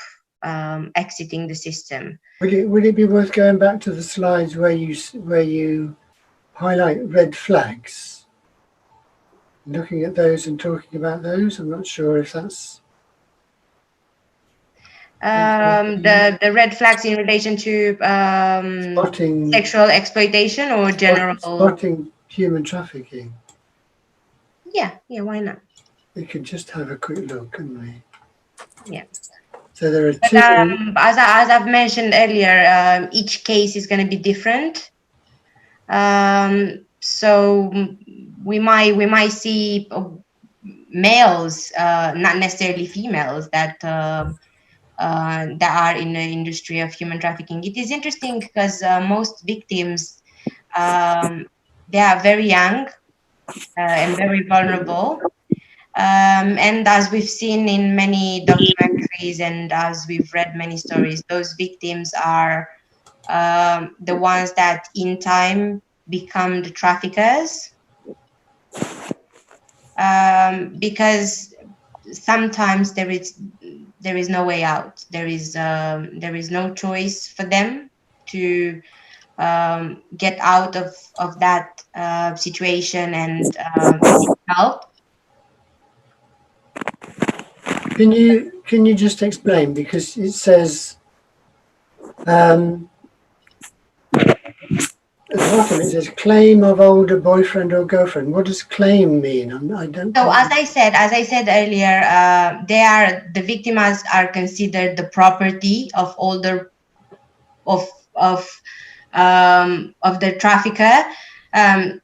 exiting the system. Would it be worth going back to the slides where you highlight red flags, looking at those and talking about those? I'm not sure if that's the red flags in relation to spotting sexual exploitation or general spotting human trafficking. Yeah, why not? We could just have a quick look, couldn't we? Yeah. So there are But, two. as I've mentioned earlier, each case is going to be different. So we might see males, not necessarily females, that are in the industry of human trafficking. It is interesting because most victims, they are very young and very vulnerable. And as we've seen in many documentaries and as we've read many stories, those victims are the ones that in time become the traffickers, because sometimes there is no way out. There is no choice for them to get out of that situation and seek help. Can you just explain, because it says at the bottom it says claim of older boyfriend or girlfriend. What does claim mean? I don't. So as I said earlier, the victims are considered the property of older of the trafficker, and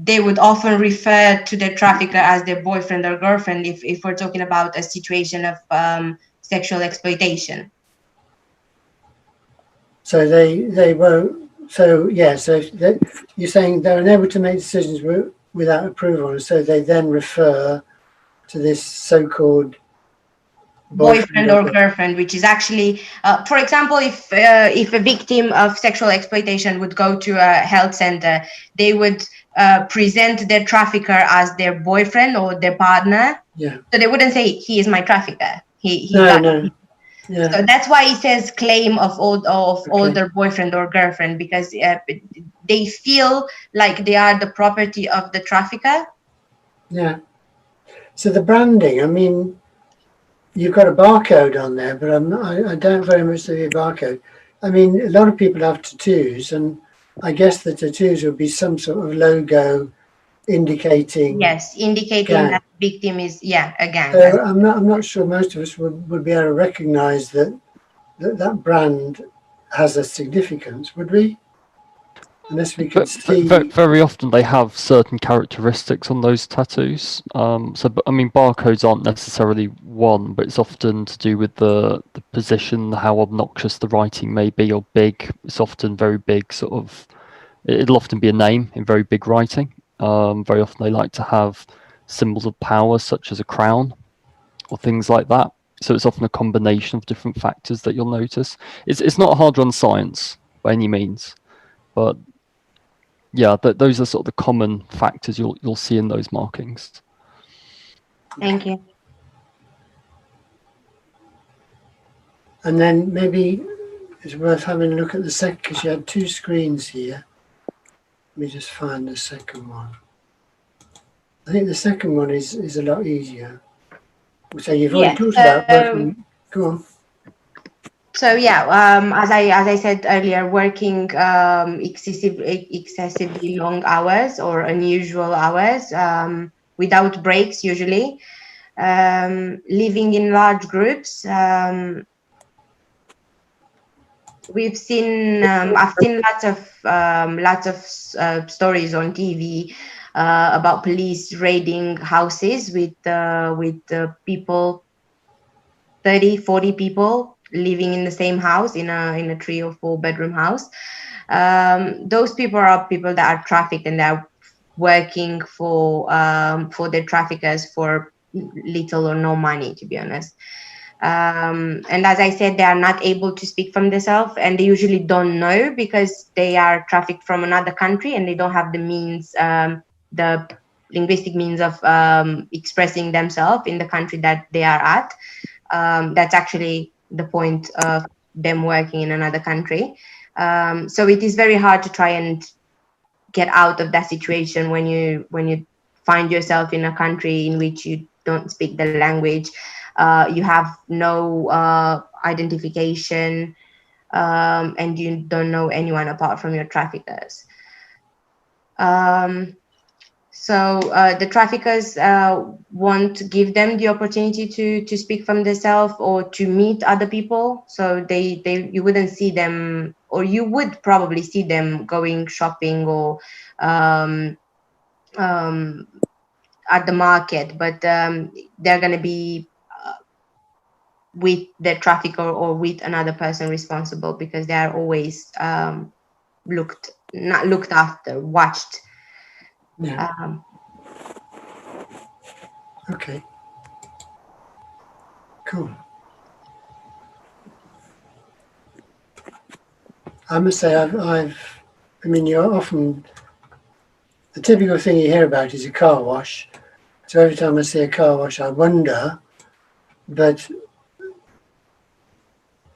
they would often refer to the trafficker as their boyfriend or girlfriend if we're talking about a situation of sexual exploitation. So they won't. So yeah. So you're saying they're unable to make decisions without approval, and so they then refer to this so-called boyfriend or girlfriend, which is actually, for example, if a victim of sexual exploitation would go to a health center, they would present their trafficker as their boyfriend or their partner. Yeah. So they wouldn't say he is my trafficker. No. Yeah. So that's why it says claim of older boyfriend or girlfriend, because they feel like they are the property of the trafficker. Yeah. So the branding, I mean, you've got a barcode on there, but I don't very much see a barcode. I mean, a lot of people have tattoos, and I guess the tattoos would be some sort of logo indicating. Yes, indicating that the victim is a gang. So I'm not sure most of us would be able to recognise that brand has a significance, would we? Unless we could see. Very often they have certain characteristics on those tattoos. But I mean, barcodes aren't necessarily one, but it's often to do with the position, how obnoxious the writing may be, or big. It's often very big, sort of. It'll often be a name in very big writing. Very often they like to have symbols of power, such as a crown, or things like that. So it's often a combination of different factors that you'll notice. It's not a hard-run science by any means, but yeah, those are sort of the common factors you'll see in those markings. Thank you. And then maybe it's worth having a look at the second, because you had two screens here. Let me just find the second one. I think the second one is a lot easier. So you've already talked about. Go on. So as I said earlier, working excessively long hours or unusual hours without breaks usually, living in large groups. I've seen lots of stories on TV about police raiding houses with people, 30, 40 people living in the same house in a 3 or 4 bedroom house. Those people are people that are trafficked, and they're working for their traffickers for little or no money, to be honest. And as I said, they are not able to speak from themselves, and they usually don't know because they are trafficked from another country and they don't have the means, the linguistic means of expressing themselves in the country that they are at. That's actually the point of them working in another country. So it is very hard to try and get out of that situation when you find yourself in a country in which you don't speak the language, you have no identification, and you don't know anyone apart from your traffickers. So the traffickers won't give them the opportunity to speak from themselves or to meet other people. So you wouldn't see them, or you would probably see them going shopping or at the market, but they're going to be with the trafficker or with another person responsible, because they are always looked after, watched. Yeah. Okay. Cool. I must say, I mean, you're often, the typical thing you hear about is a car wash. So every time I see a car wash, I wonder, but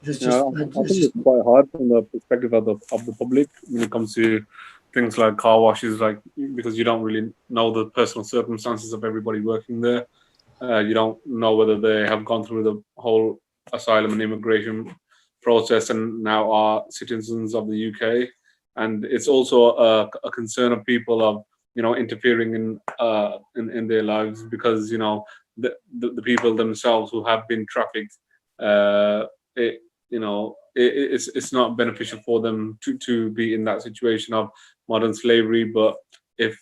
there's just, I think it's quite hard from the perspective of the public when it comes to things like car washes, like, because you don't really know the personal circumstances of everybody working there. You don't know whether they have gone through the whole asylum and immigration process and now are citizens of the UK. and it's also a concern of people of interfering in their lives, because the people themselves who have been trafficked, it's not beneficial for them to be in that situation of modern slavery. But if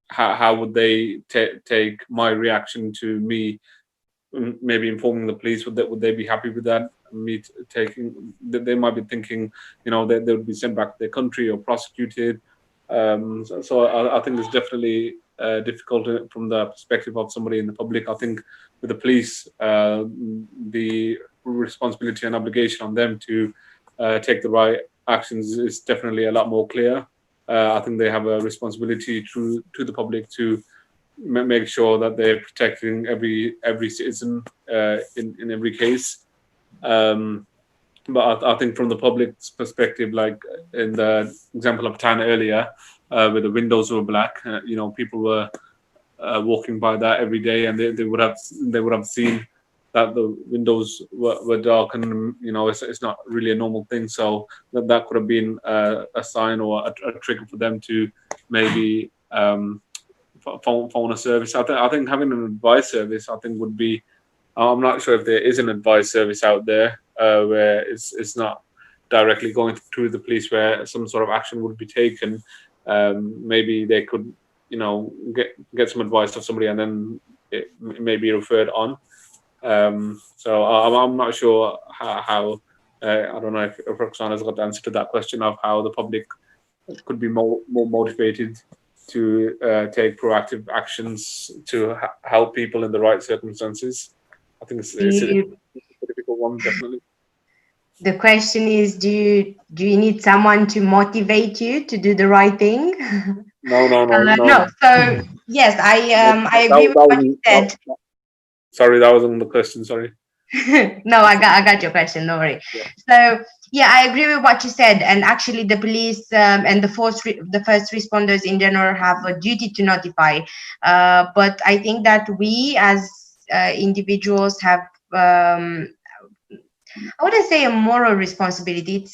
how would they take my reaction to me maybe informing the police? Would they be happy with that? Me taking, they might be thinking, that they would be sent back to their country or prosecuted. So I think it's definitely difficult from the perspective of somebody in the public. I think with the police, the responsibility and obligation on them to take the right actions is definitely a lot more clear. I think they have a responsibility to the public to make sure that they're protecting every citizen in every case. But I think from the public's perspective, like in the example of Tan earlier, where the windows were black, people were walking by that every day, and they would have seen that the windows were dark, and it's not really a normal thing. So that could have been a sign or a trigger for them to maybe phone a service. I think having an advice service, I think, would be. I'm not sure if there is an advice service out there where it's not directly going through the police, where some sort of action would be taken. Maybe they could, get some advice of somebody, and then it may be referred on. So I'm not sure how I don't know if Roxana's got the answer to that question of how the public could be more motivated to take proactive actions to help people in the right circumstances. I think it's a difficult one, definitely. The question is, do you need someone to motivate you to do the right thing? No. No. So yes, I agree with what you said. Sorry, that wasn't the question. Sorry. No, I got your question. Don't worry. Yeah. So yeah, I agree with what you said. And actually, the police and the first responders in general have a duty to notify. But I think that we as individuals have, I wouldn't say a moral responsibility.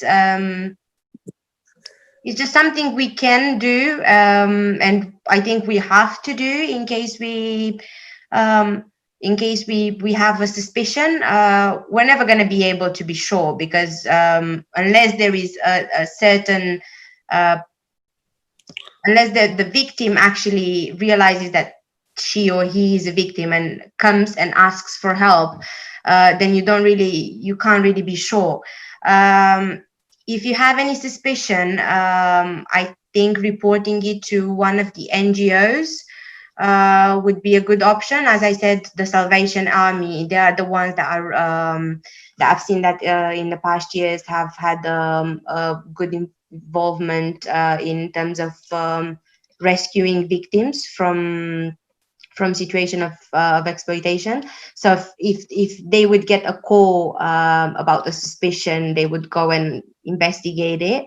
It's just something we can do, and I think we have to do in case we have a suspicion. We're never going to be able to be sure, because unless there is a certain, unless the victim actually realizes that she or he is a victim and comes and asks for help, then you can't really be sure. If you have any suspicion, I think reporting it to one of the NGOs would be a good option. As I said, the Salvation Army, they are the ones that are that I've seen that in the past years have had a good involvement in terms of rescuing victims from situation of exploitation. So if they would get a call about a suspicion, they would go and investigate it,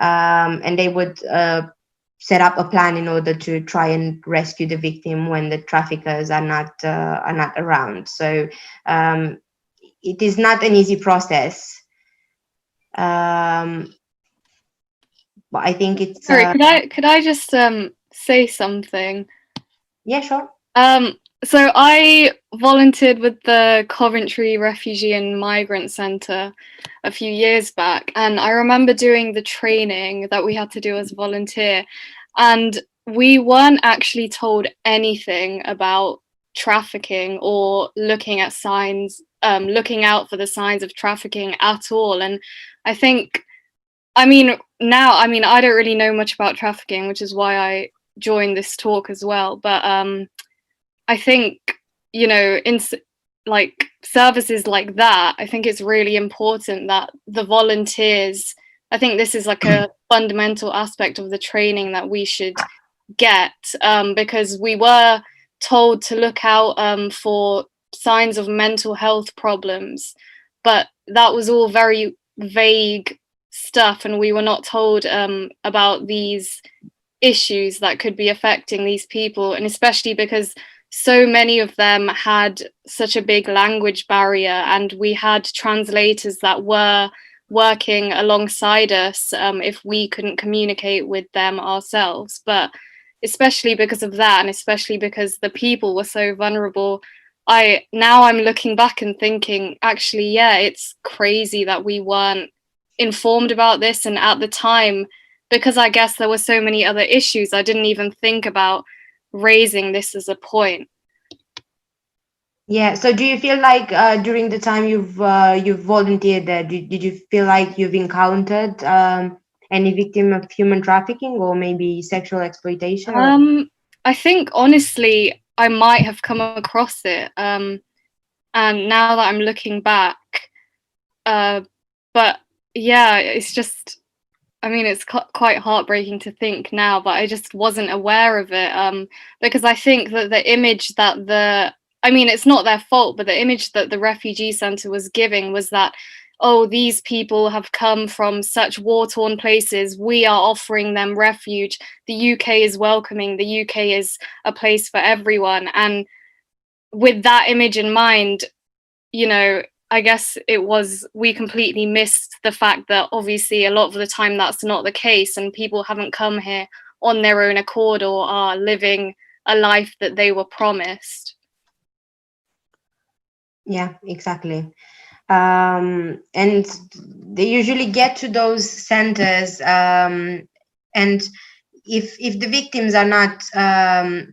and they would set up a plan in order to try and rescue the victim when the traffickers are not around. So it is not an easy process, but I think it's. Sorry, could I just say something? Yeah, sure. So I volunteered with the Coventry Refugee and Migrant Centre a few years back, and I remember doing the training that we had to do as a volunteer, and we weren't actually told anything about trafficking or looking at signs, looking out for the signs of trafficking at all. And I think, I don't really know much about trafficking, which is why I joined this talk as well. But I think, in like services like that, I think it's really important that the volunteers, I think this is like a fundamental aspect of the training that we should get, because we were told to look out for signs of mental health problems, but that was all very vague stuff, and we were not told about these issues that could be affecting these people, and especially because so many of them had such a big language barrier, and we had translators that were working alongside us if we couldn't communicate with them ourselves. But especially because of that, and especially because the people were so vulnerable, I'm looking back and thinking, actually, yeah, it's crazy that we weren't informed about this. And at the time, because I guess there were so many other issues, I didn't even think about raising this as a point. Yeah. So do you feel like during the time you've volunteered there, did you feel like you've encountered any victim of human trafficking or maybe sexual exploitation? I think honestly, I might have come across it. And now that I'm looking back, but yeah, it's just, I mean, it's quite heartbreaking to think now, but I just wasn't aware of it because I think that the image that it's not their fault, but the image that the refugee centre was giving was that, oh, these people have come from such war-torn places, we are offering them refuge, the UK is welcoming, the UK is a place for everyone. And with that image in mind, you know, I guess we completely missed the fact that obviously a lot of the time that's not the case, and people haven't come here on their own accord or are living a life that they were promised. Yeah, exactly. And they usually get to those centers, and if the victims are not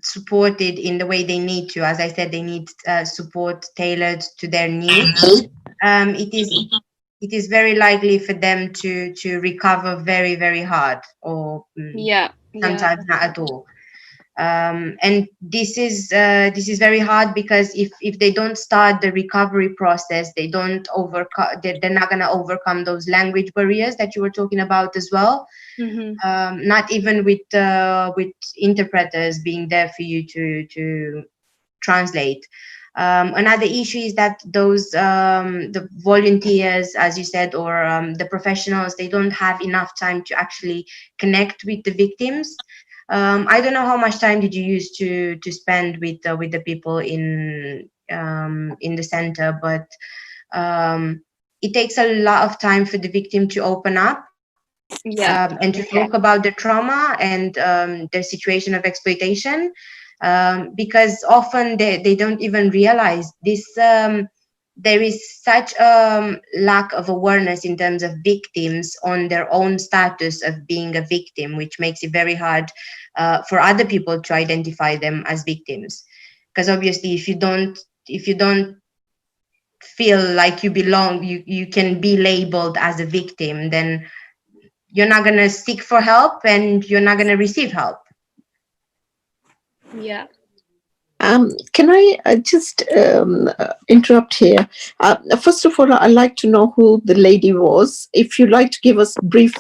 supported in the way they need to, as I said, they need support tailored to their needs. It is very likely for them to recover very, very hard, or sometimes not at all. And this is very hard because if they don't start the recovery process, they're not going to overcome those language barriers that you were talking about as well. Mm-hmm. Not even with interpreters being there for you to translate. Another issue is that those the volunteers, as you said, or the professionals, they don't have enough time to actually connect with the victims. I don't know how much time did you use to spend with the people in the center, but it takes a lot of time for the victim to open up. And to talk about the trauma and their situation of exploitation, because often they don't even realize this. There is such a lack of awareness in terms of victims on their own status of being a victim, which makes it very hard for other people to identify them as victims. Because obviously, if you don't feel like you belong, you can be labeled as a victim, then you're not going to seek for help and you're not going to receive help. Yeah. Can I just interrupt here? First of all, I'd like to know who the lady was. If you'd like to give us a brief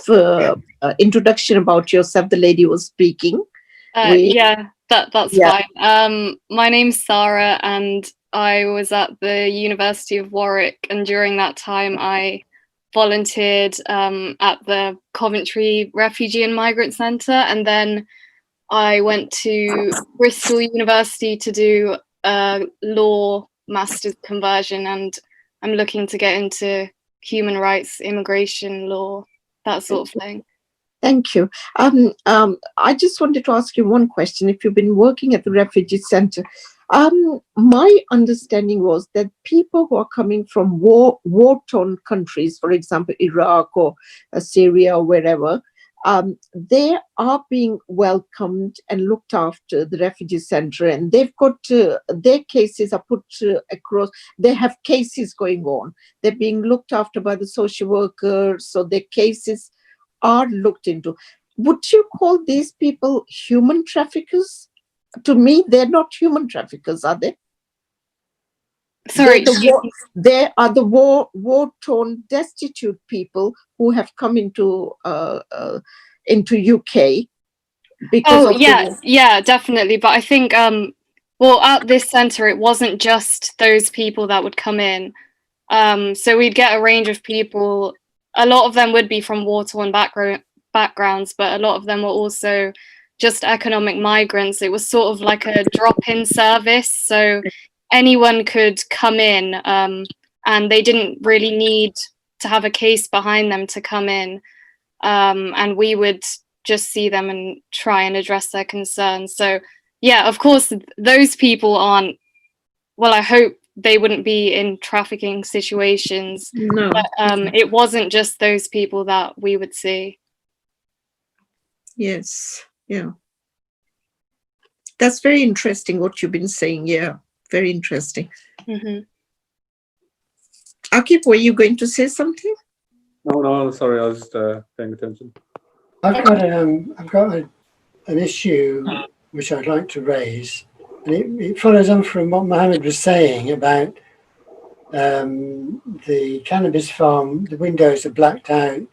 introduction about yourself, the lady was speaking. That's fine. My name's Sarah, and I was at the University of Warwick, and during that time I volunteered at the Coventry Refugee and Migrant Centre, and then I went to Bristol University to do a law master's conversion, and I'm looking to get into human rights, immigration law, that sort of thing. Thank you. I just wanted to ask you one question. If you've been working at the refugee center, my understanding was that people who are coming from war-torn countries, for example, Iraq or Syria or wherever, they are being welcomed and looked after the refugee center, and they've got their cases are put across. They have cases going on. They're being looked after by the social workers, so their cases are looked into. Would you call these people human traffickers? To me, they're not human traffickers, are they? Sorry, they are the war-torn, destitute people who have come into UK because of the yeah, definitely. But I think at this centre, it wasn't just those people that would come in. So we'd get a range of people. A lot of them would be from war-torn backgrounds, but a lot of them were also just economic migrants. It was sort of like a drop-in service, so anyone could come in, and they didn't really need to have a case behind them to come in, and we would just see them and try and address their concerns. So yeah, of course, those people aren't, well, I hope they wouldn't be in trafficking situations. No. But it wasn't just those people that we would see. Yes. Yeah. That's very interesting what you've been saying. Yeah. Very interesting. Mm-hmm. Akib, were you going to say something? No, sorry, I was just paying attention. I've got an issue which I'd like to raise, and it follows on from what Mohammed was saying about the cannabis farm. The windows are blacked out,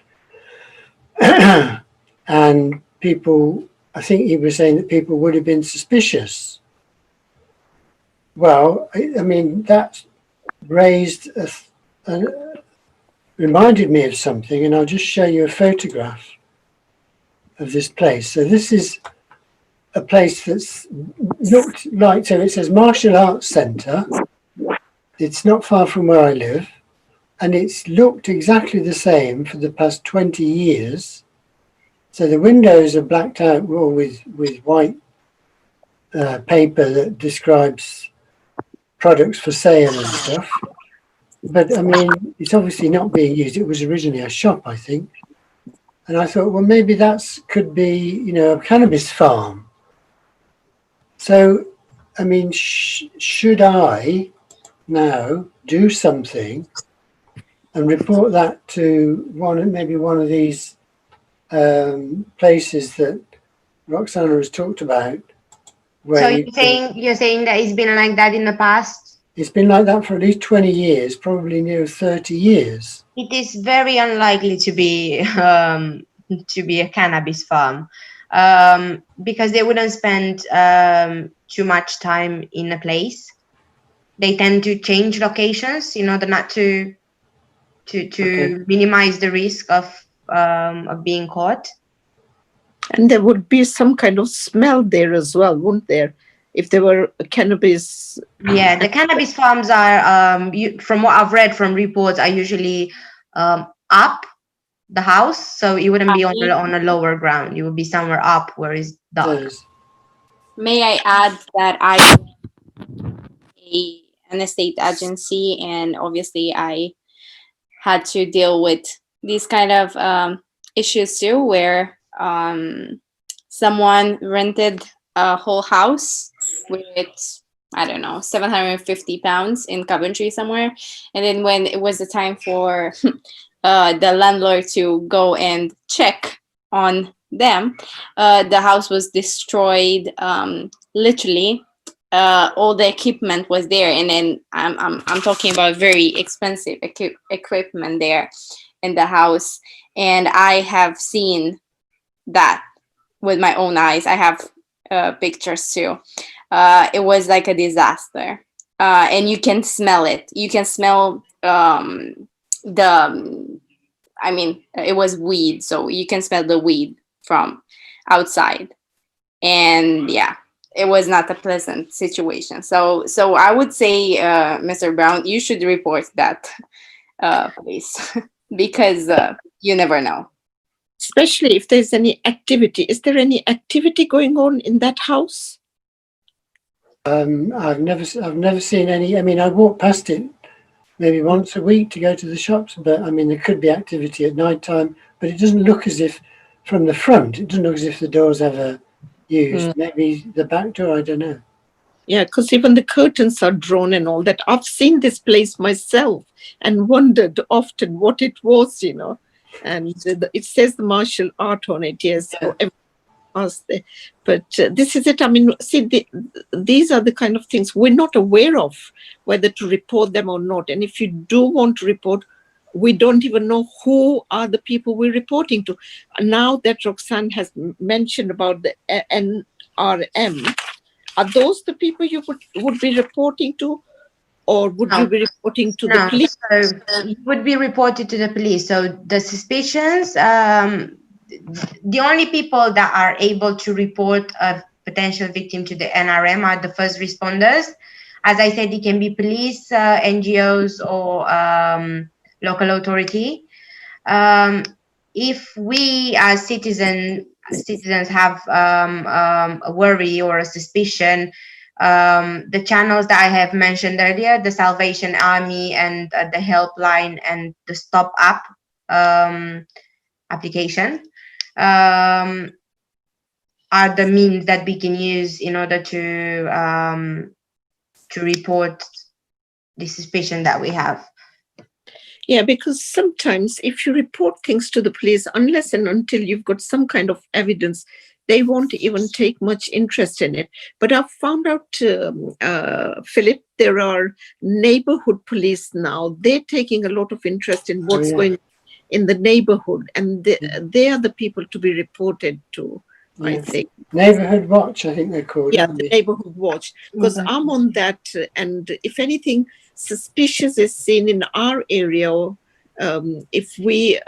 and people, I think he was saying that people would have been suspicious. Well, I mean, that raised reminded me of something, and I'll just show you a photograph of this place. So this is a place that's looked like, so it says Martial Arts Centre. It's not far from where I live, and it's looked exactly the same for the past 20 years. So the windows are blacked out with white paper that describes products for sale and stuff. But I mean, it's obviously not being used. It was originally a shop, I think. And I thought, well, maybe could be, you know, a cannabis farm. So, I mean, should I now do something and report that to maybe one of these places that Roxana has talked about? So you're saying that it's been like that in the past? It's been like that for at least 20 years, probably near 30 years. It is very unlikely to be a cannabis farm, because they wouldn't spend too much time in a place. They tend to change locations in order not to minimize the risk of being caught. And there would be some kind of smell there as well, wouldn't there? If there were cannabis. Yeah, the cannabis farms are, from what I've read from reports, are usually up the house. So it wouldn't be on a lower ground. It would be somewhere up where it's dark. May I add that I an estate agency, and obviously I had to deal with these kind of issues too, where someone rented a whole house with, I don't know, £750 in Coventry somewhere, and then when it was the time for the landlord to go and check on them, the house was destroyed. Literally, all the equipment was there, and then I'm talking about very expensive equipment there in the house, and I have seen that with my own eyes. I have pictures too. It was like a disaster, and you can smell it. You can smell it was weed, so you can smell the weed from outside, and yeah, it was not a pleasant situation. So I would say, Mr. Brown, you should report that place because you never know. Especially if there's any activity. Is there any activity going on in that house? I've never seen any. I mean, I walk past it maybe once a week to go to the shops, but I mean, there could be activity at night time, but it doesn't look as if from the front, it doesn't look as if the door's ever used. Maybe the back door, I don't know. Yeah, because even the curtains are drawn and all that. I've seen this place myself and wondered often what it was, you know. And it says the martial art on it, yes. Yeah. But this is it. I mean, see, these are the kind of things we're not aware of, whether to report them or not. And if you do want to report, we don't even know who are the people we're reporting to. Now that Roxanne has mentioned about the NRM, are those the people you would be reporting to? Or would you be reporting to the police? So it would be reported to the police. So the suspicions, the only people that are able to report a potential victim to the NRM are the first responders. As I said, it can be police, NGOs, or local authority. If we as citizens have a worry or a suspicion, the channels that I have mentioned earlier, the Salvation Army and the Helpline and the Stop app application, are the means that we can use in order to report the suspicion that we have. Yeah, because sometimes if you report things to the police, unless and until you've got some kind of evidence, they won't even take much interest in it. But I've found out, Philip, there are neighborhood police now. They're taking a lot of interest in what's going on in the neighborhood, and they are the people to be reported to, I think. Neighborhood Watch, I think they're called. Yeah, the Neighborhood Watch, because I'm on that, and if anything suspicious is seen in our area, if we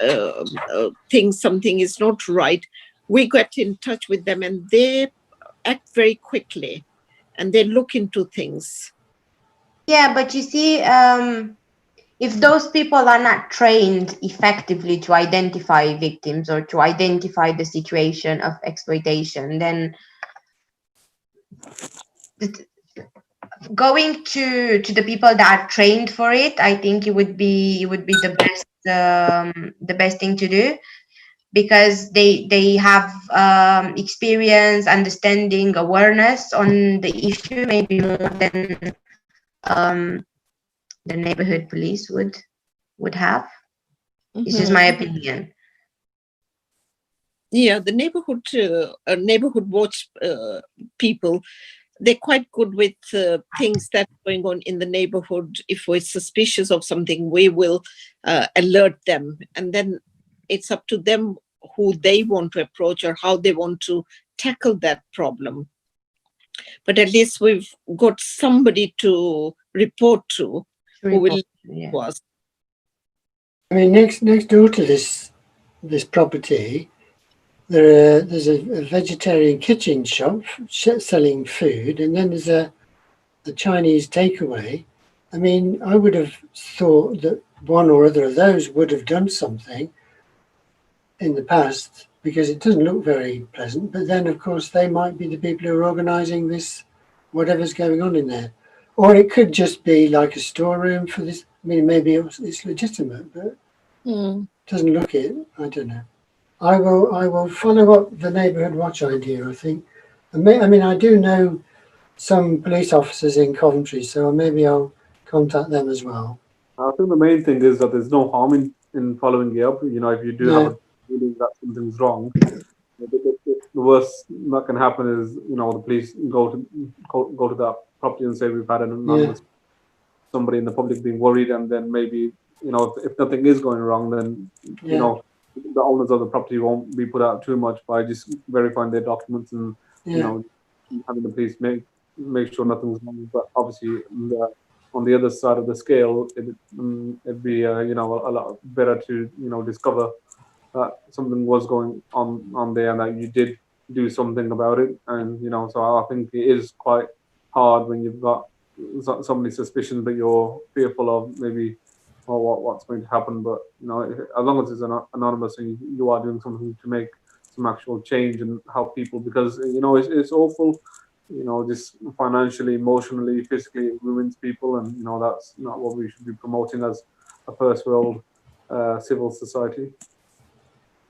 think something is not right, we get in touch with them and they act very quickly and they look into things. Yeah, but you see, if those people are not trained effectively to identify victims or to identify the situation of exploitation, then going to the people that are trained for it, I think it would be the best thing to do, because they have experience, understanding, awareness on the issue, maybe more than the neighborhood police would have. This is my opinion. Yeah, the neighborhood watch people, they're quite good with things that are going on in the neighborhood. If we're suspicious of something, we will alert them, and then it's up to them who they want to approach or how they want to tackle that problem. But at least we've got somebody to report to who will to us. I mean, next door to this property, there's a vegetarian kitchen shop selling food, and then there's a Chinese takeaway. I mean, I would have thought that one or other of those would have done something in the past, because it doesn't look very pleasant. But then, of course, they might be the people who are organising this, whatever's going on in there. Or it could just be like a storeroom for this. I mean, maybe it's legitimate, but doesn't look it. I don't know. I will follow up the neighbourhood watch idea, I think. I mean, I do know some police officers in Coventry, so maybe I'll contact them as well. I think the main thing is that there's no harm in following it up. You know, if you do have a feeling that something's wrong, the worst that can happen is, you know, the police go to that property and say we've had an anonymous somebody in the public being worried, and then maybe, you know, if nothing is going wrong, then you know, the owners of the property won't be put out too much by just verifying their documents and you know, having the police make sure nothing's wrong. But obviously, on the other side of the scale, it'd be you know, a lot better to, you know, discover that something was going on there and that you did do something about it. And you know, so I think it is quite hard when you've got so many suspicions, but you're fearful of maybe what's going to happen. But you know, as long as it's anonymous and you are doing something to make some actual change and help people, because you know, it's awful. You know, just financially, emotionally, physically, it ruins people, and you know, that's not what we should be promoting as a first world civil society.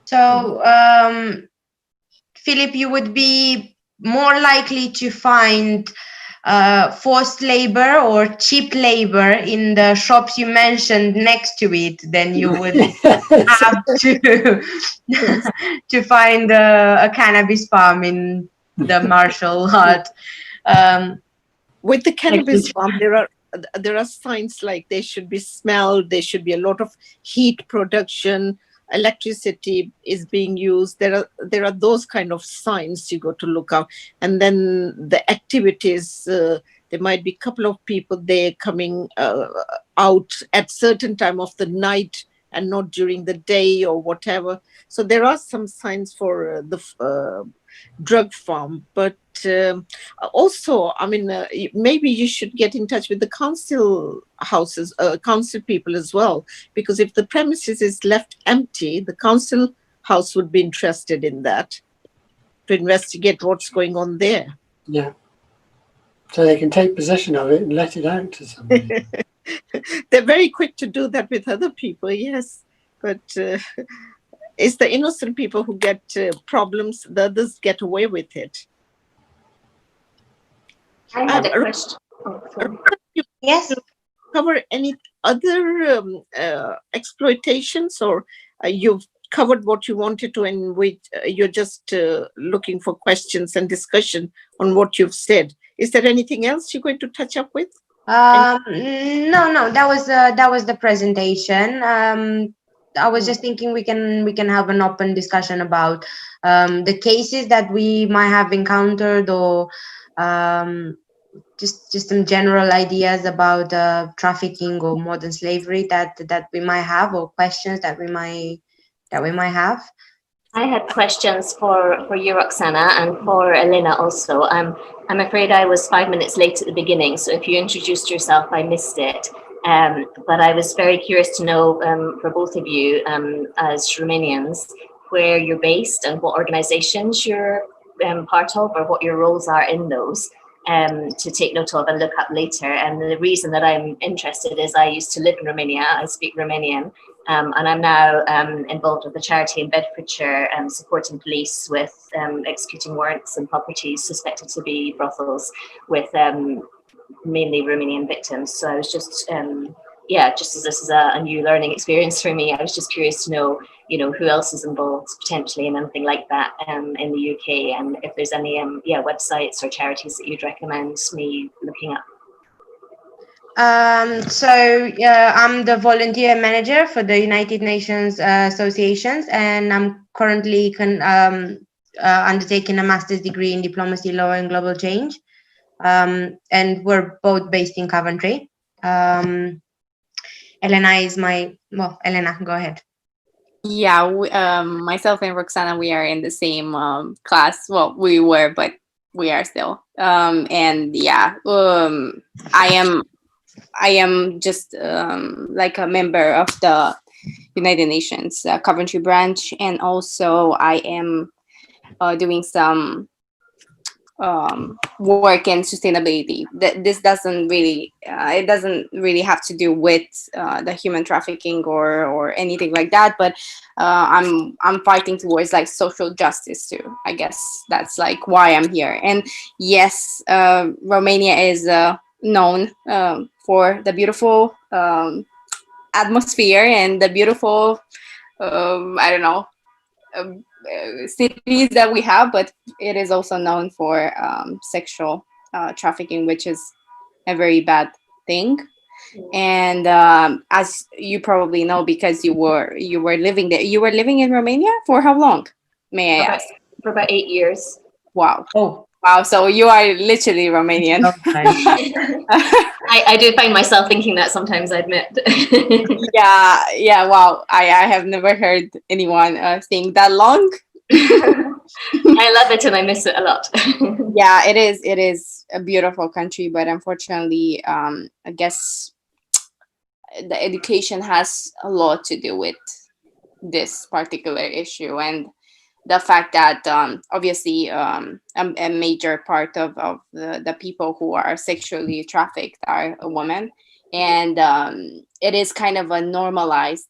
So, Philip, you would be more likely to find forced labor or cheap labor in the shops you mentioned next to it than you would have to find a cannabis farm in the martial art. With the cannabis farm, there are signs like they should be smelled, there should be a lot of heat production, electricity is being used. There are those kind of signs you got to look out. And then the activities, there might be a couple of people there coming out at certain time of the night and not during the day or whatever. So there are some signs for the drug farm, but also, I mean, maybe you should get in touch with the council houses, council people as well, because if the premises is left empty, the council house would be interested in that to investigate what's going on there. Yeah. So they can take possession of it and let it out to somebody. They're very quick to do that with other people, yes, but it's the innocent people who get problems. The others get away with it. I had a question. Yes. Cover any other exploitations, or you've covered what you wanted to, and you're just looking for questions and discussion on what you've said? Is there anything else you're going to touch up with? No, that was the presentation. I was just thinking we can have an open discussion about the cases that we might have encountered, or just some general ideas about trafficking or modern slavery that we might have, or questions that we might have. I had questions for you, Roxana, and for Elena also. I'm afraid I was 5 minutes late at the beginning, so if you introduced yourself, I missed it. But I was very curious to know for both of you, as Romanians, where you're based and what organizations you're part of, or what your roles are in those, to take note of and look up later. And the reason that I'm interested is I used to live in Romania, I speak Romanian, and I'm now involved with a charity in Bedfordshire, supporting police with executing warrants and properties suspected to be brothels with mainly Romanian victims. So I was just, just as this is a new learning experience for me, I was just curious to know, who else is involved potentially in anything like that in the UK, and if there's any websites or charities that you'd recommend me looking up. I'm the volunteer manager for the United Nations associations, and I'm currently undertaking a master's degree in diplomacy, law, and global change. And we're both based in Coventry. Elena, go ahead. Yeah, myself and Roxana, we are in the same class. Well, we were, but we are still. I am just like a member of the United Nations Coventry branch, and also I am doing some work in sustainability. This doesn't really it doesn't really have to do with the human trafficking or anything like that, but I'm fighting towards like social justice too. I guess that's like why I'm here. And yes, Romania is known for the beautiful atmosphere and the beautiful cities that we have, but it is also known for sexual trafficking, which is a very bad thing. And as you probably know, because you were living there, you were living in Romania for how long, may I ask? For about 8 years. Wow. Wow, so you are literally Romanian. I do find myself thinking that sometimes, I admit. Yeah, wow. I have never heard anyone saying that long. I love it and I miss it a lot. Yeah, it is a beautiful country, but unfortunately, I guess the education has a lot to do with this particular issue, and the fact that obviously a major part of the people who are sexually trafficked are women, and it is kind of a normalized,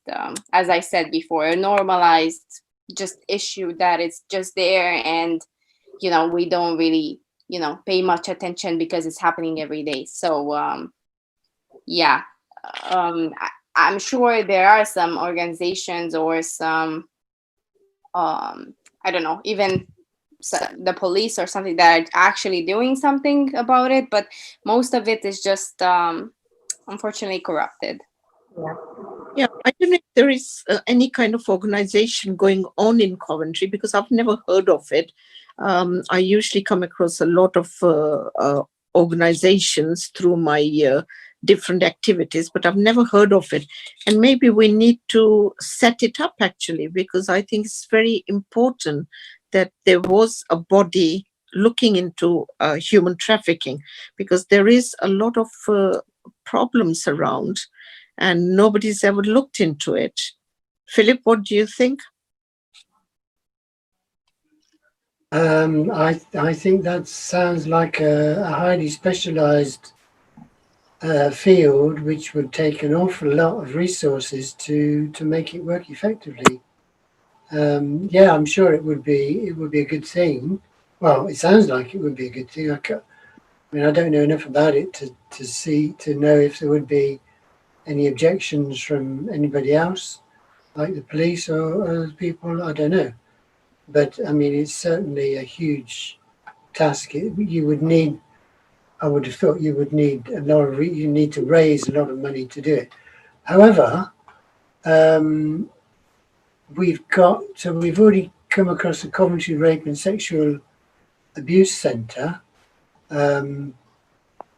as I said before, a normalized just issue that it's just there, and we don't really pay much attention because it's happening every day. So I'm sure there are some organizations or some I don't know, even the police or something that are actually doing something about it, but most of it is just unfortunately corrupted. Yeah, I don't know if there is any kind of organization going on in Coventry, because I've never heard of it. I usually come across a lot of organizations through my different activities, but I've never heard of it. And maybe we need to set it up actually, because I think it's very important that there was a body looking into human trafficking, because there is a lot of problems around and nobody's ever looked into it. Philip, what do you think? I think that sounds like a highly specialized field, which would take an awful lot of resources to make it work effectively. Yeah, I'm sure it would be a good thing. Well, it sounds like it would be a good thing. I mean, I don't know enough about it to know if there would be any objections from anybody else, like the police or other people. I don't know. But I mean, it's certainly a huge task. You would need, I would have thought you would need a lot of, you need to raise a lot of money to do it. However, we've already come across the Coventry Rape and Sexual Abuse Centre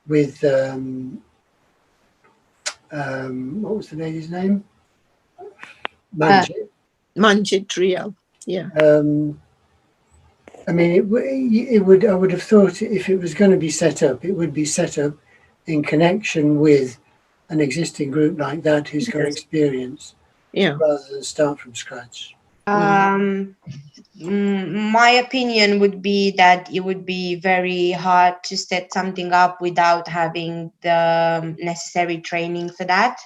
with, what was the lady's name? Manjit Rial. Yeah. I mean, I would have thought if it was going to be set up, it would be set up in connection with an existing group like that who's got experience, rather than start from scratch. My opinion would be that it would be very hard to set something up without having the necessary training for that,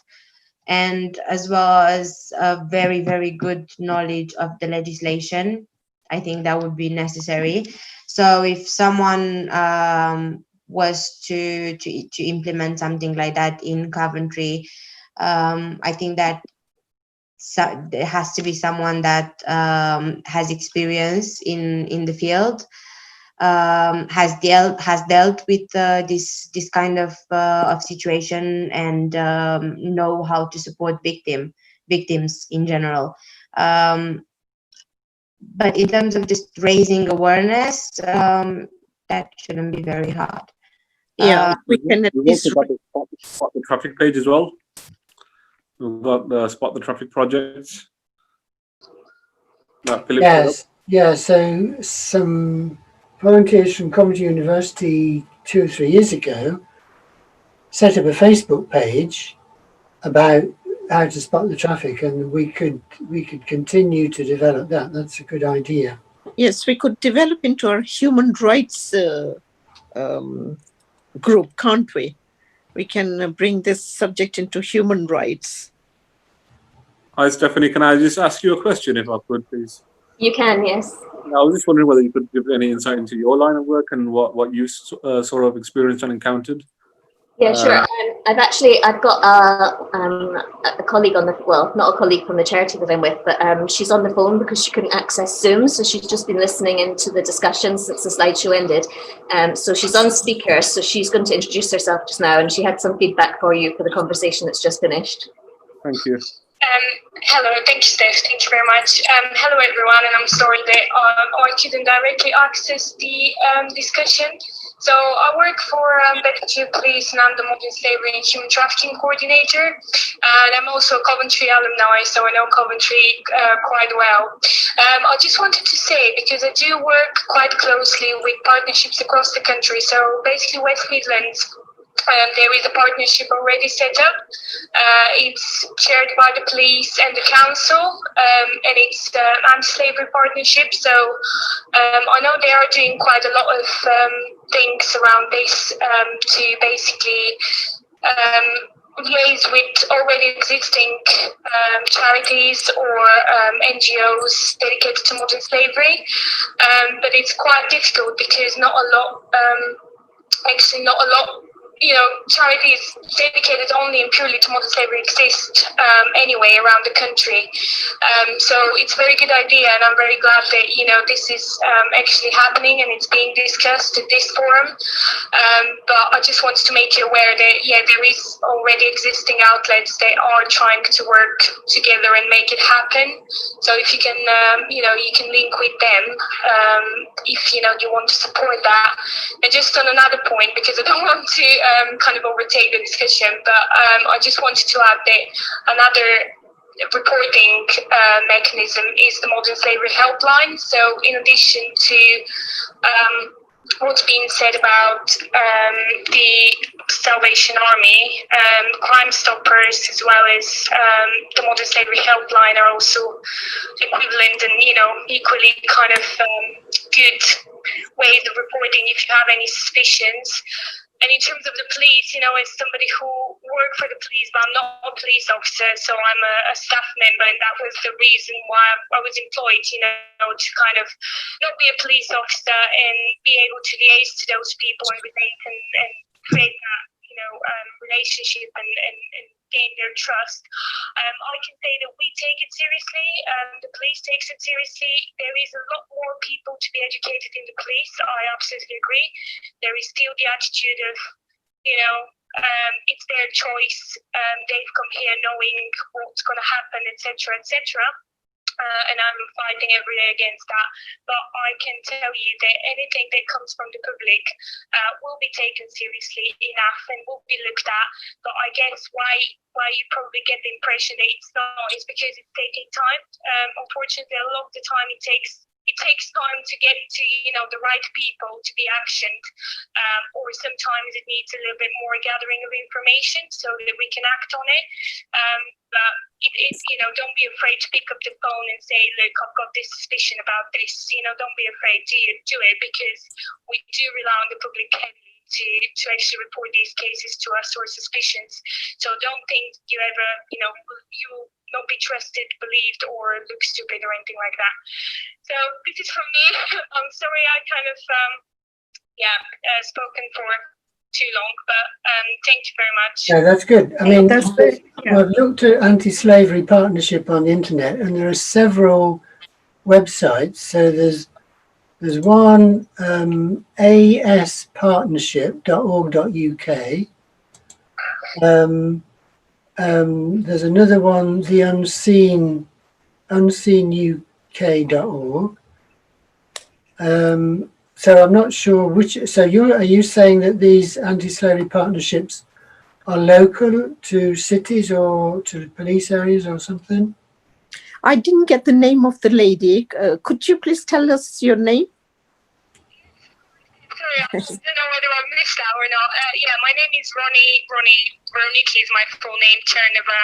and as well as a very, very good knowledge of the legislation. I think that would be necessary. So if someone was to implement something like that in Coventry, I think that there has to be someone that has experience in the field, has dealt with this kind of situation, and know how to support victims in general. But in terms of just raising awareness, that shouldn't be very hard. Yeah, we can at least. We've also got the Stop the Traffik page as well. We've got the Spot the Traffik projects. Yes, yeah. So some volunteers from Coventry University 2 or 3 years ago set up a Facebook page about how to spot the traffic, and we could continue to develop that. That's a good idea. Yes, we could develop into our human rights group, can't we? We can bring this subject into human rights. Hi, Stephanie. Can I just ask you a question, if I could, please? You can, yes. I was just wondering whether you could give any insight into your line of work and what you sort of experienced and encountered. Yeah, sure. I've got a colleague on the, well, not a colleague from the charity that I'm with, but she's on the phone because she couldn't access Zoom. So she's just been listening into the discussion since the slideshow ended. So she's on speaker. So she's going to introduce herself just now, and she had some feedback for you for the conversation that's just finished. Thank you. Hello, thank you, Steph. Thank you very much. Hello, everyone, and I'm sorry that I couldn't directly access the discussion. So I work for Bedfordshire Police, and I'm the Modern Slavery and Human Trafficking Coordinator. And I'm also a Coventry alumni, so I know Coventry quite well. I just wanted to say, because I do work quite closely with partnerships across the country, so basically West Midlands, there is a partnership already set up. It's chaired by the police and the council, and it's an anti-slavery partnership. So I know they are doing quite a lot of things around this to basically liaise with already existing charities or NGOs dedicated to modern slavery. But it's quite difficult because not a lot, you know, charities dedicated only and purely to modern slavery exist anyway around the country. So it's a very good idea, and I'm very glad that, you know, this is actually happening and it's being discussed at this forum. But I just wanted to make you aware that, yeah, there is already existing outlets that are trying to work together and make it happen. So if you can, you know, you can link with them if, you know, you want to support that. And just on another point, because I don't want to kind of overtake the discussion, but I just wanted to add that another reporting mechanism is the Modern Slavery Helpline. So in addition to what's being said about the Salvation Army, Crime Stoppers, as well as the Modern Slavery Helpline are also equivalent and, equally kind of good ways of reporting if you have any suspicions. And in terms of the police, as somebody who worked for the police, but I'm not a police officer, so I'm a staff member, and that was the reason why I was employed, to kind of not be a police officer and be able to liaise to those people and relate and create that, relationship and gain their trust. I can say that we take it seriously. The police takes it seriously. There is a lot more people to be educated in the police. I absolutely agree. There is still the attitude of, it's their choice. They've come here knowing what's going to happen, etc., etc. And I'm fighting every day against that. But I can tell you that anything that comes from the public will be taken seriously enough and will be looked at. But I guess why you probably get the impression that it's not is because it's taking time. Unfortunately, a lot of the time it takes time to get to the right people to be actioned, or sometimes it needs a little bit more gathering of information so that we can act on it. But don't be afraid to pick up the phone and say, look, I've got this suspicion about this. Don't be afraid to do it, because we do rely on the public heavily to actually report these cases to us or suspicions. So don't think you ever, you will not be trusted, believed, or look stupid or anything like that. So this is from me. I'm sorry I kind of, spoken for too long, but thank you very much. Yeah, that's good. I mean, I've looked at anti-slavery partnership on the internet, and there are several websites. So there's one, aspartnership.org.uk. There's another one, the unseenuk.org. So I'm not sure which. So are you saying that these anti-slavery partnerships are local to cities or to police areas or something? I didn't get the name of the lady. Could you please tell us your name? Sorry, I don't know whether I missed that or not. My name is Ronnie Veroniki is my full name, Cherneva,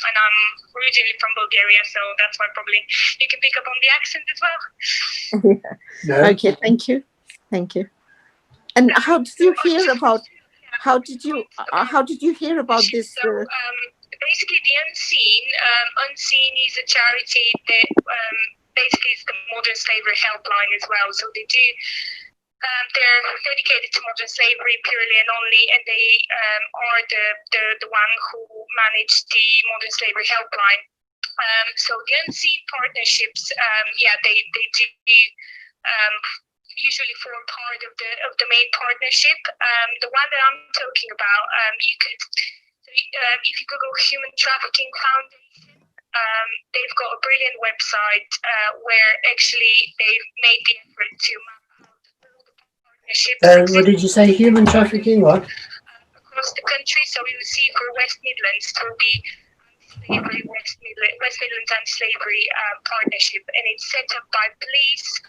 and I'm originally from Bulgaria, so that's why probably you can pick up on the accent as well. No. Okay, thank you. And how did you hear about? How did you hear about this? Basically, the Unseen is a charity that basically is the Modern Slavery Helpline as well. So they do. They're dedicated to modern slavery purely and only, and they are the one who manage the Modern Slavery Helpline. So the Unseen partnerships, they do usually form part of the main partnership. The one that I'm talking about, if you Google Human Trafficking Foundation, they've got a brilliant website where actually they've made the effort to map out all the partnerships. What did you say? Human trafficking? What? Across the country. So you will see for West Midlands, it will be West Midlands Anti-Slavery Partnership, and it's set up by police,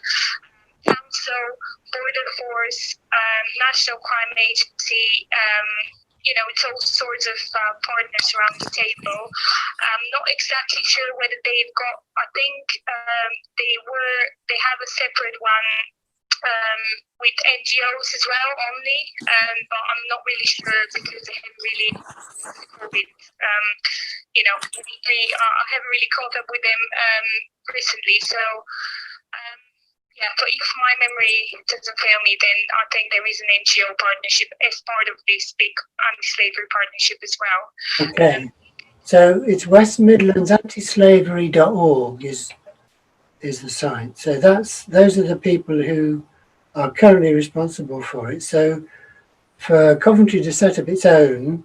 council, border force, National Crime Agency. It's all sorts of partners around the table. I'm not exactly sure whether they've got. I think they have a separate one with NGOs as well only, but I'm not really sure because they haven't really COVID. I haven't really caught up with them recently. So. But if my memory doesn't fail me, then I think there is an NGO partnership as part of this big anti-slavery partnership as well. Okay. So it's West Midlands Antislavery.org is the site. So those are the people who are currently responsible for it. So for Coventry to set up its own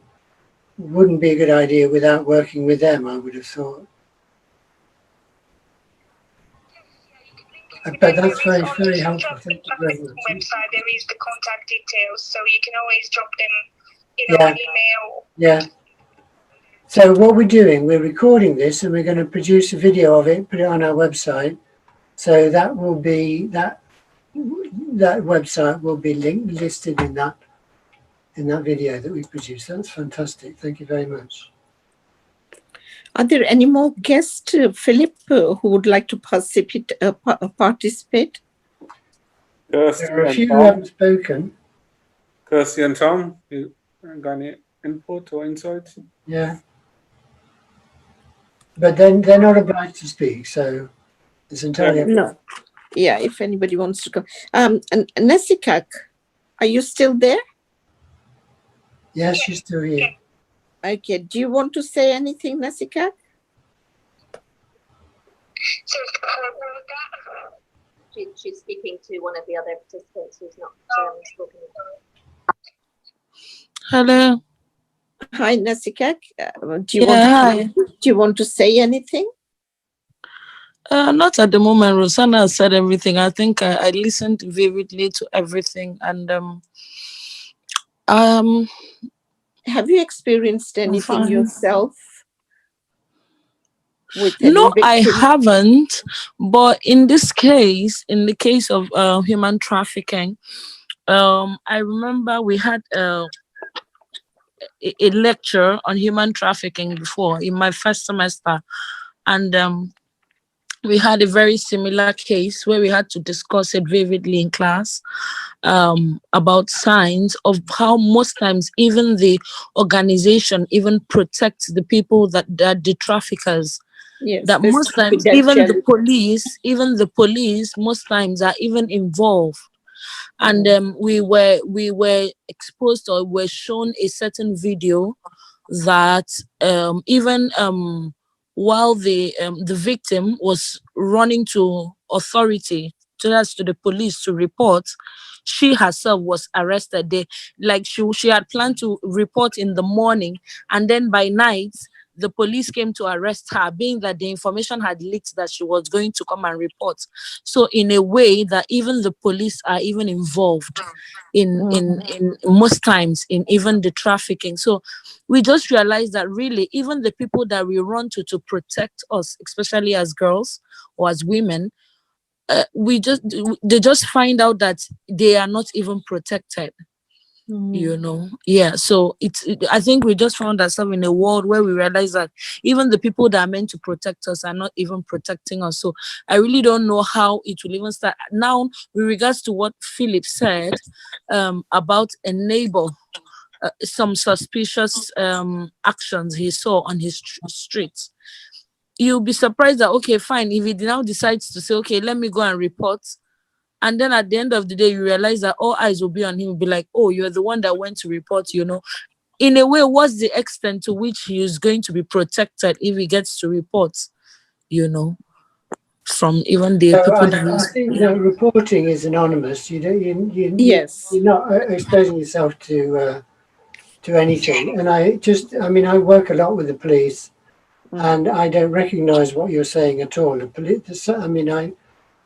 wouldn't be a good idea without working with them, I would have thought. But that's very, very helpful. Thank you very much. Website, there is the contact details, so you can always drop them, Yeah. an email. Yeah. So what we're doing, we're recording this and we're going to produce a video of it, put it on our website. So that will be that website will be listed in that video that we produced. That's fantastic. Thank you very much. Are there any more guests, Philip, who would like to participate? Kirsty There are a and few who Tom. haven't spoken. Kirsty and Tom, you got any input or insights? Yeah. But then they're not obliged to speak, so it's entirely up to No. Yeah, if anybody wants to come. And Nesikak, are you still there? Yes, she's still here. Okay. Do you want to say anything, Nesikak? She's speaking to one of the other participants who's not spoken. Hello. Hi, Nesikak. Do you want to say anything? Not at the moment. Roxana has said everything. I think I listened vividly to everything, and have you experienced anything yourself? No, I haven't. But in this case, in the case of human trafficking, I remember we had a lecture on human trafficking before in my first semester, and we had a very similar case where we had to discuss it vividly in class, about signs of how most times even the organization even protects the people that are the traffickers. Yes, that most times even the police most times are even involved. And we were exposed or were shown a certain video that even while the victim was running to authority, to the police to report, she herself was arrested. She had planned to report in the morning, and then by night the police came to arrest her, being that the information had leaked that she was going to come and report. So in a way that even the police are even involved in most times in even the trafficking. So we just realized that really even the people that we run to protect us, especially as girls or as women, they just find out that they are not even protected. So I think we just found ourselves in a world where we realize that even the people that are meant to protect us are not even protecting us. So I really don't know how it will even start. Now, with regards to what Philip said about a neighbor, some suspicious actions he saw on his streets, you'll be surprised that, okay, fine, if he now decides to say, okay, let me go and report, and then at the end of the day, you realize that all eyes will be on him, will be like, oh, you're the one that went to report, In a way, what's the extent to which he is going to be protected if he gets to report, from even the people I think that reporting is anonymous. You're not exposing yourself to anything. And I work a lot with the police, and I don't recognize what you're saying at all.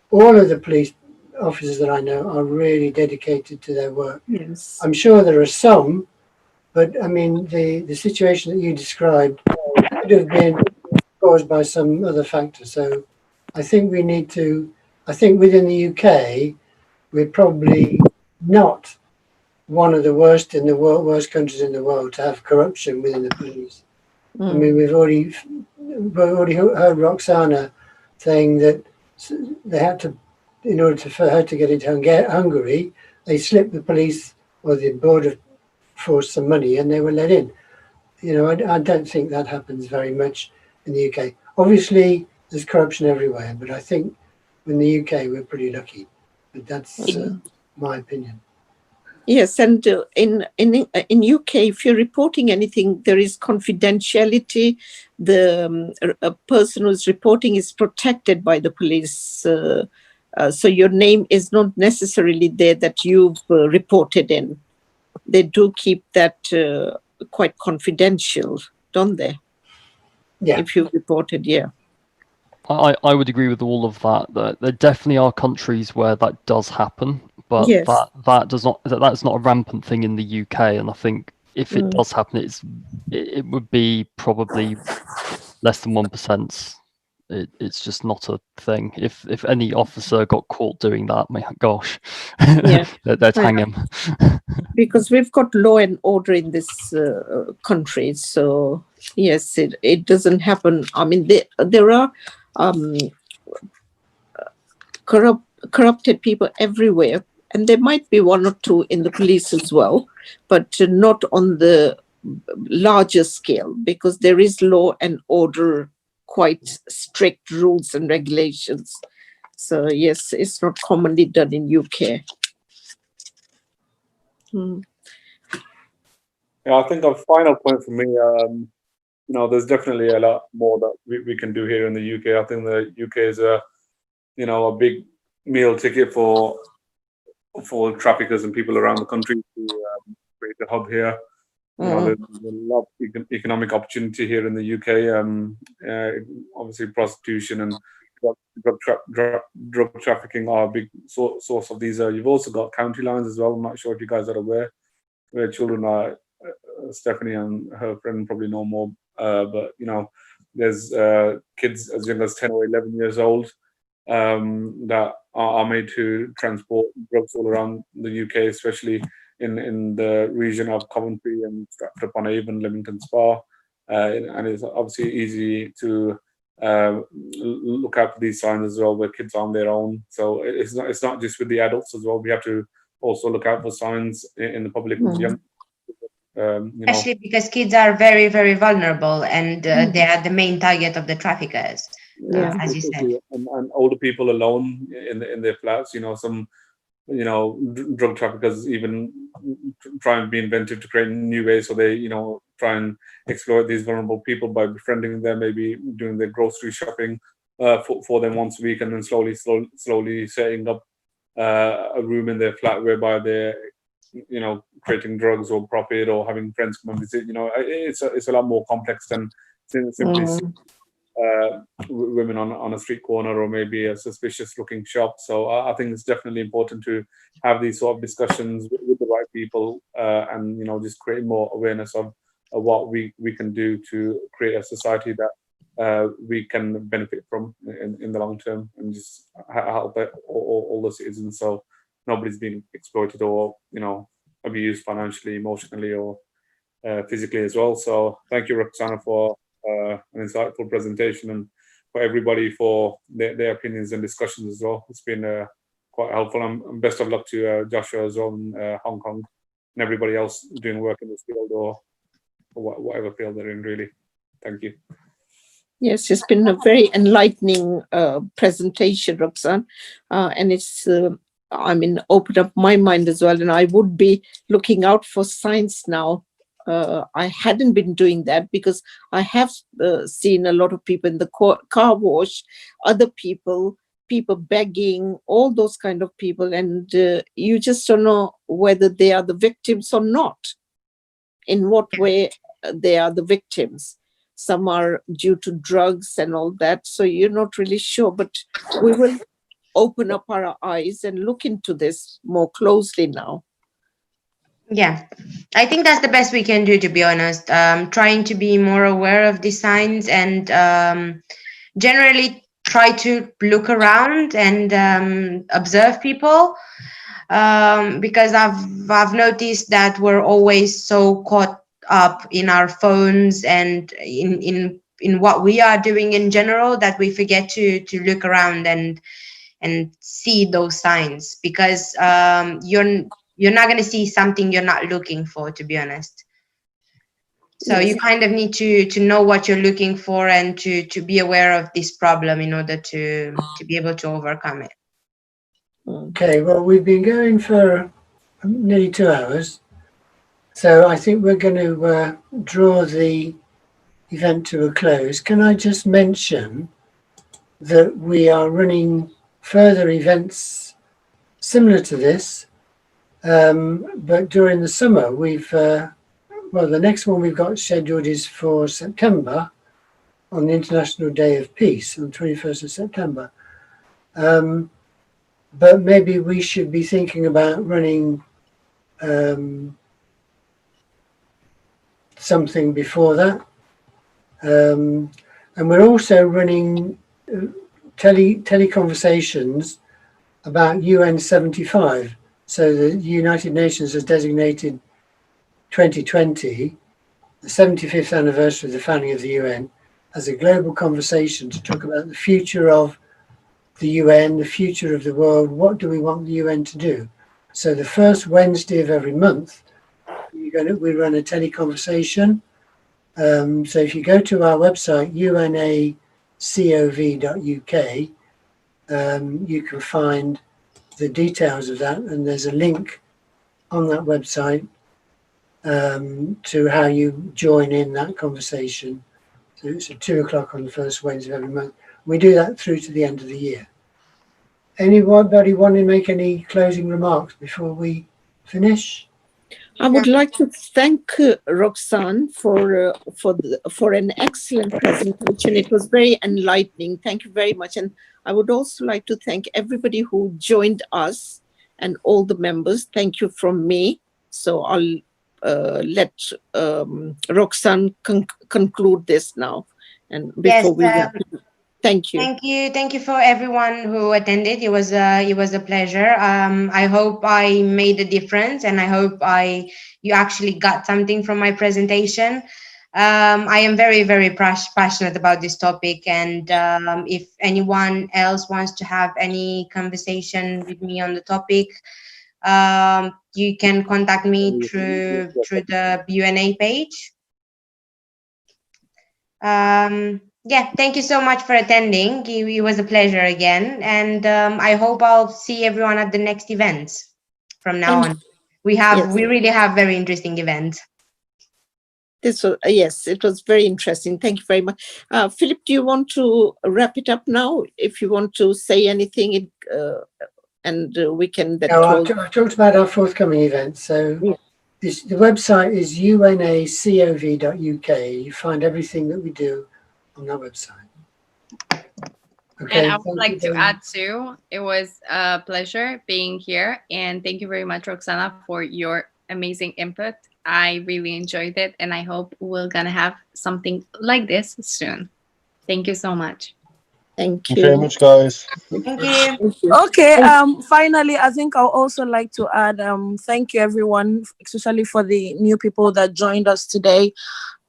All of the police officers that I know are really dedicated to their work. Yes. I'm sure there are some, but the situation that you described could have been caused by some other factor. So I think within the UK, we're probably not one of the worst countries in the world to have corruption within the police. We've already heard Roxana saying that they had to, in order for her to get into Hungary, they slipped the police or the border force some money and they were let in. I don't think that happens very much in the UK. Obviously, there's corruption everywhere, but I think in the UK we're pretty lucky. But that's my opinion. Yes, and in UK, if you're reporting anything, there is confidentiality. A person who's reporting is protected by the police, so your name is not necessarily there that you've reported in. They do keep that quite confidential, don't they? Yeah. If you've reported, yeah. I would agree with all of that. That there definitely are countries where that does happen, but Yes. that's not a rampant thing in the UK. And I think if it does happen, it would be probably less than 1%. It's just not a thing. If any officer got caught doing that, my gosh, Yeah. they'd hang him. Because we've got law and order in this country, so yes, it doesn't happen. I mean, there are corrupted people everywhere, and there might be one or two in the police as well, but not on the larger scale, because there is law and order, quite strict rules and regulations. So yes, it's not commonly done in UK. Yeah, I think a final point for me, there's definitely a lot more that we can do here in the UK. I think the UK is a big meal ticket for traffickers and people around the country to create a hub here. There's a lot of economic opportunity here in the UK. Obviously, prostitution and drug trafficking are a big source of these. You've also got county lines as well. I'm not sure if you guys are aware, where children are. Stephanie and her friend probably know more, but there's kids as young as 10 or 11 years old that are made to transport drugs all around the UK, especially in the region of Coventry and Stratford-upon-Avon, Leamington Spa, and it's obviously easy to look out for these signs as well, where kids are on their own. So it's not just with the adults as well. We have to also look out for signs in the public with young. Especially because kids are very, very vulnerable, and they are the main target of the traffickers, as you said. And older people alone in their flats. Some drug traffickers even try and be inventive to create new ways, so they try and exploit these vulnerable people by befriending them, maybe doing their grocery shopping for them once a week, and then slowly setting up a room in their flat whereby they're creating drugs or profit, or having friends come and visit. It's a lot more complex than simply women on a street corner or maybe a suspicious looking shop. So I think it's definitely important to have these sort of discussions with the right people, and just create more awareness of what we can do to create a society that we can benefit from in the long term, and just help all the citizens, so nobody's being exploited or abused financially, emotionally, or physically as well. So thank you, Roxana, for an insightful presentation, and for everybody for their opinions and discussions as well. It's been quite helpful, and best of luck to Joshua as well in Hong Kong, and everybody else doing work in this field or whatever field they're in, really. Thank you. Yes, it's been a very enlightening presentation, Roxanne, and it's opened up my mind as well, and I would be looking out for signs now. I hadn't been doing that, because I have seen a lot of people in the car wash, other people begging, all those kind of people, and you just don't know whether they are the victims or not, in what way they are the victims. Some are due to drugs and all that, so you're not really sure, but we will open up our eyes and look into this more closely now. Yeah, I think that's the best we can do, to be honest. Trying to be more aware of these signs, and generally try to look around and observe people, because I've noticed that we're always so caught up in our phones and in what we are doing in general, that we forget to look around and see those signs, because you're not going to see something you're not looking for, to be honest. So Yes. you kind of need to know what you're looking for, and to be aware of this problem in order to be able to overcome it. Okay, well, we've been going for nearly 2 hours, so I think we're going to draw the event to a close. Can I just mention that we are running further events similar to this, but during the summer we've the next one we've got scheduled is for September, on the International Day of Peace on 21st of September. But maybe we should be thinking about running something before that. And we're also running teleconversations about UN 75. So the United Nations has designated 2020, the 75th anniversary of the founding of the UN, as a global conversation to talk about the future of the UN, the future of the world. What do we want the UN to do? So the first Wednesday of every month, we run a teleconversation. So if you go to our website, UNACOV.UK, you can find the details of that, and there's a link on that website to how you join in that conversation. So it's at 2:00 on the first Wednesday of every month. We do that through to the end of the year. Anybody want to make any closing remarks before we finish? I would like to thank Roxana for an excellent presentation. It was very enlightening. Thank you very much. And I would also like to thank everybody who joined us and all the members. Thank you from me. So I'll let Roxana conclude this now. And before we wrap it. Thank you. Thank you for everyone who attended. It was a pleasure. I hope I made a difference, and I hope you actually got something from my presentation. I am very, very passionate about this topic, and if anyone else wants to have any conversation with me on the topic, you can contact me through the UNA page. Yeah, thank you so much for attending. It was a pleasure again, and I hope I'll see everyone at the next events from now on. We really have very interesting events. This was, yes, it was very interesting. Thank you very much. Philip, do you want to wrap it up now? If you want to say anything, and we can then close. I've talked about our forthcoming events. So the website is UNACOV.UK. You find everything that we do on that website. Okay, and I would like to add too, it was a pleasure being here, and thank you very much, Roxana, for your amazing input. I really enjoyed it, and I hope we're gonna have something like this soon. Thank you so much. Thank you. Thank you very much, guys. Thank you. Okay, finally, I think I'll also like to add thank you everyone, especially for the new people that joined us today,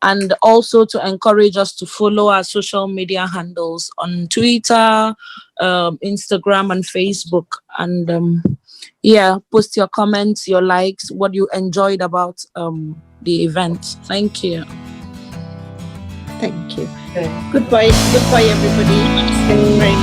and also to encourage us to follow our social media handles on Twitter, Instagram, and Facebook. And post your comments, your likes, what you enjoyed about the event. Thank you. Thank you. Goodbye, everybody. Thank you very much.